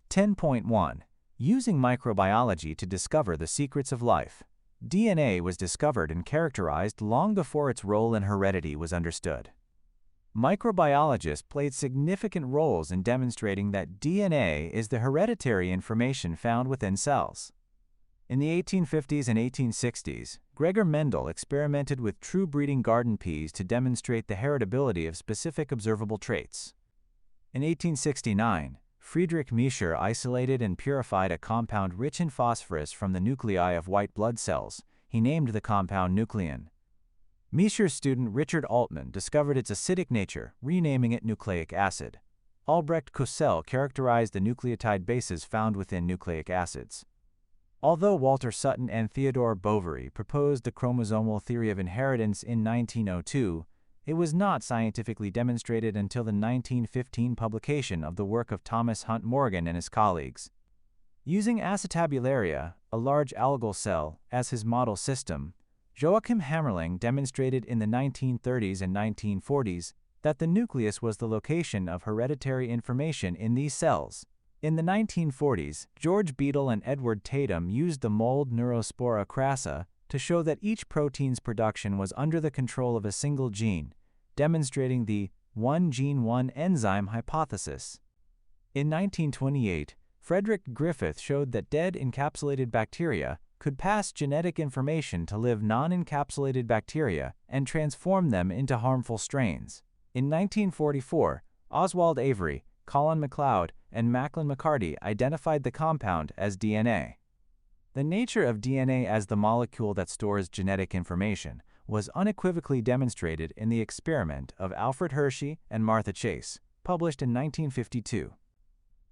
10.1. Using microbiology to discover the secrets of life. DNA was discovered and characterized long before its role in heredity was understood. Microbiologists played significant roles in demonstrating that DNA is the hereditary information found within cells. In the 1850s and 1860s, Gregor Mendel experimented with true-breeding garden peas to demonstrate the heritability of specific observable traits. In 1869, Friedrich Miescher isolated and purified a compound rich in phosphorus from the nuclei of white blood cells. He named the compound nuclein. Miescher's student Richard Altman discovered its acidic nature, renaming it nucleic acid. Albrecht Kossel characterized the nucleotide bases found within nucleic acids. Although Walter Sutton and Theodore Boveri proposed the chromosomal theory of inheritance in 1902, it was not scientifically demonstrated until the 1915 publication of the work of Thomas Hunt Morgan and his colleagues. Using acetabularia, a large algal cell, as his model system, Joachim Hammerling demonstrated in the 1930s and 1940s that the nucleus was the location of hereditary information in these cells. In the 1940s, George Beadle and Edward Tatum used the mold Neurospora crassa to show that each protein's production was under the control of a single gene, demonstrating the one gene one enzyme hypothesis. In 1928, Frederick Griffith showed that dead encapsulated bacteria could pass genetic information to live non-encapsulated bacteria and transform them into harmful strains. In 1944, Oswald Avery, Colin MacLeod, and Macklin McCarty identified the compound as DNA. The nature of DNA as the molecule that stores genetic information was unequivocally demonstrated in the experiment of Alfred Hershey and Martha Chase, published in 1952.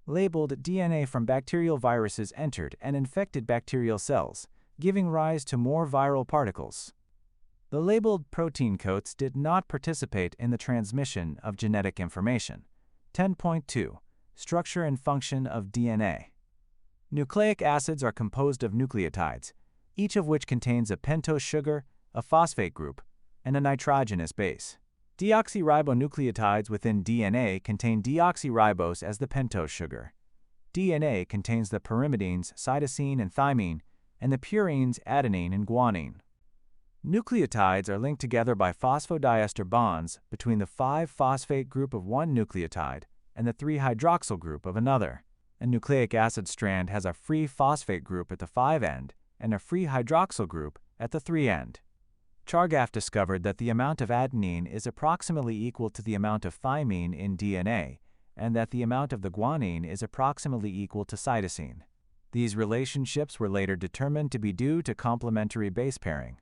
Labeled DNA from bacterial viruses entered and infected bacterial cells, giving rise to more viral particles. The labeled protein coats did not participate in the transmission of genetic information. 10.2. Structure and function of DNA. Nucleic acids are composed of nucleotides, each of which contains a pentose sugar, a phosphate group, and a nitrogenous base. Deoxyribonucleotides within DNA contain deoxyribose as the pentose sugar. DNA contains the pyrimidines cytosine and thymine, and the purines adenine and guanine. Nucleotides are linked together by phosphodiester bonds between the 5-phosphate group of one nucleotide and the 3-hydroxyl group of another. A nucleic acid strand has a free phosphate group at the 5 end and a free hydroxyl group at the 3 end. Chargaff discovered that the amount of adenine is approximately equal to the amount of thymine in DNA, and that the amount of the guanine is approximately equal to cytosine. These relationships were later determined to be due to complementary base pairing.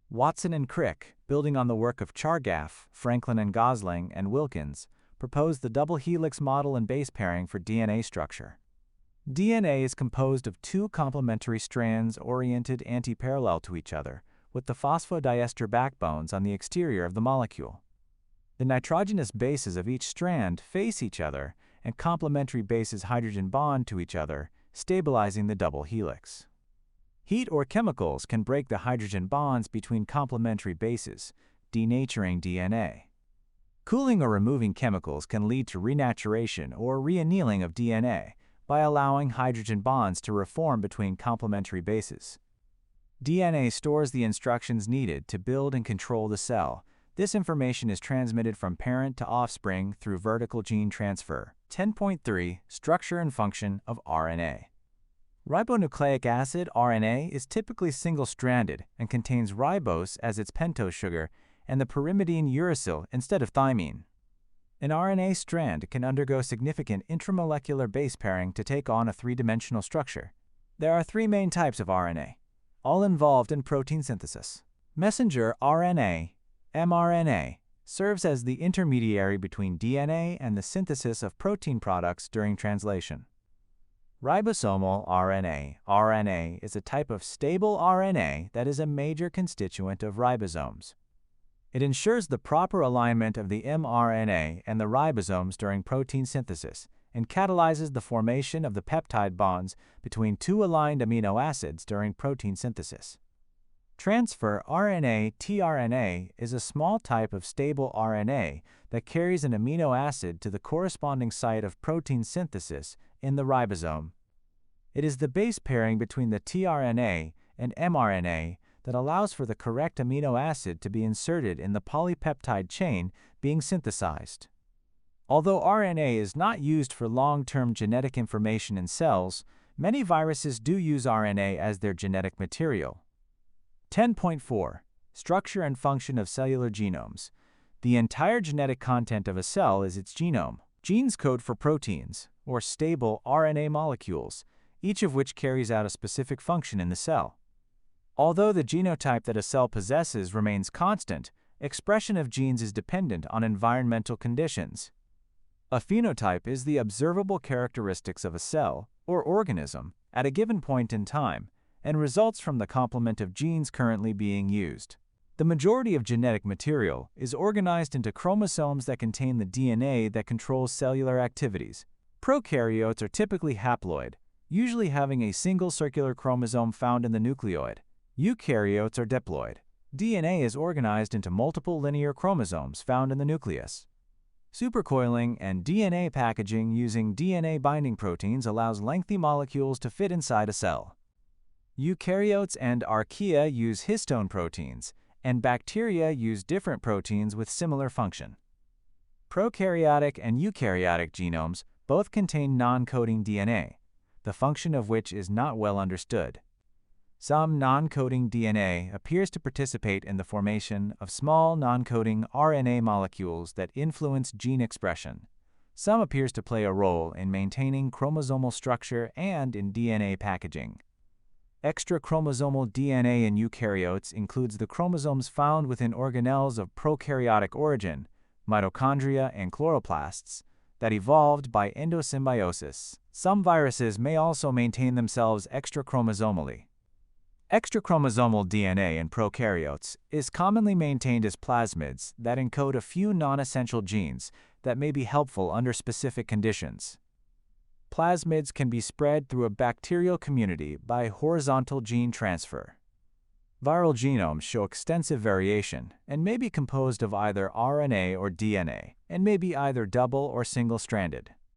Watson and Crick, building on the work of Chargaff, Franklin and Gosling, and Wilkins, proposed the double helix model and base pairing for DNA structure. DNA is composed of 2 complementary strands oriented antiparallel to each other, with the phosphodiester backbones on the exterior of the molecule. The nitrogenous bases of each strand face each other, and complementary bases hydrogen bond to each other, stabilizing the double helix. Heat or chemicals can break the hydrogen bonds between complementary bases, denaturing DNA. Cooling or removing chemicals can lead to renaturation or reannealing of DNA by allowing hydrogen bonds to reform between complementary bases. DNA stores the instructions needed to build and control the cell. This information is transmitted from parent to offspring through vertical gene transfer. 10.3. Structure and function of RNA. Ribonucleic acid, RNA, is typically single-stranded and contains ribose as its pentose sugar and the pyrimidine uracil instead of thymine. An RNA strand can undergo significant intramolecular base pairing to take on a 3-dimensional structure. There are 3 main types of RNA, all involved in protein synthesis. Messenger RNA, mRNA, serves as the intermediary between DNA and the synthesis of protein products during translation. Ribosomal RNA, RNA, is a type of stable RNA that is a major constituent of ribosomes. It ensures the proper alignment of the mRNA and the ribosomes during protein synthesis and catalyzes the formation of the peptide bonds between two aligned amino acids during protein synthesis. Transfer RNA tRNA is a small type of stable RNA that carries an amino acid to the corresponding site of protein synthesis in the ribosome. It is the base pairing between the tRNA and mRNA that allows for the correct amino acid to be inserted in the polypeptide chain being synthesized. Although RNA is not used for long-term genetic information in cells, many viruses do use RNA as their genetic material. 10.4. Structure and function of cellular genomes. The entire genetic content of a cell is its genome. Genes code for proteins, or stable RNA molecules, each of which carries out a specific function in the cell. Although the genotype that a cell possesses remains constant, expression of genes is dependent on environmental conditions. A phenotype is the observable characteristics of a cell or organism at a given point in time and results from the complement of genes currently being used. The majority of genetic material is organized into chromosomes that contain the DNA that controls cellular activities. Prokaryotes are typically haploid, usually having a single circular chromosome found in the nucleoid. Eukaryotes are diploid. DNA is organized into multiple linear chromosomes found in the nucleus. Supercoiling and DNA packaging using DNA binding proteins allows lengthy molecules to fit inside a cell. Eukaryotes and archaea use histone proteins, and bacteria use different proteins with similar function. Prokaryotic and eukaryotic genomes both contain non-coding DNA, the function of which is not well understood. Some non-coding DNA appears to participate in the formation of small non-coding RNA molecules that influence gene expression. Some appears to play a role in maintaining chromosomal structure and in DNA packaging. Extrachromosomal DNA in eukaryotes includes the chromosomes found within organelles of prokaryotic origin, mitochondria and chloroplasts, that evolved by endosymbiosis. Some viruses may also maintain themselves extrachromosomally. Extrachromosomal DNA in prokaryotes is commonly maintained as plasmids that encode a few non-essential genes that may be helpful under specific conditions. Plasmids can be spread through a bacterial community by horizontal gene transfer. Viral genomes show extensive variation and may be composed of either RNA or DNA, and may be either double or single-stranded.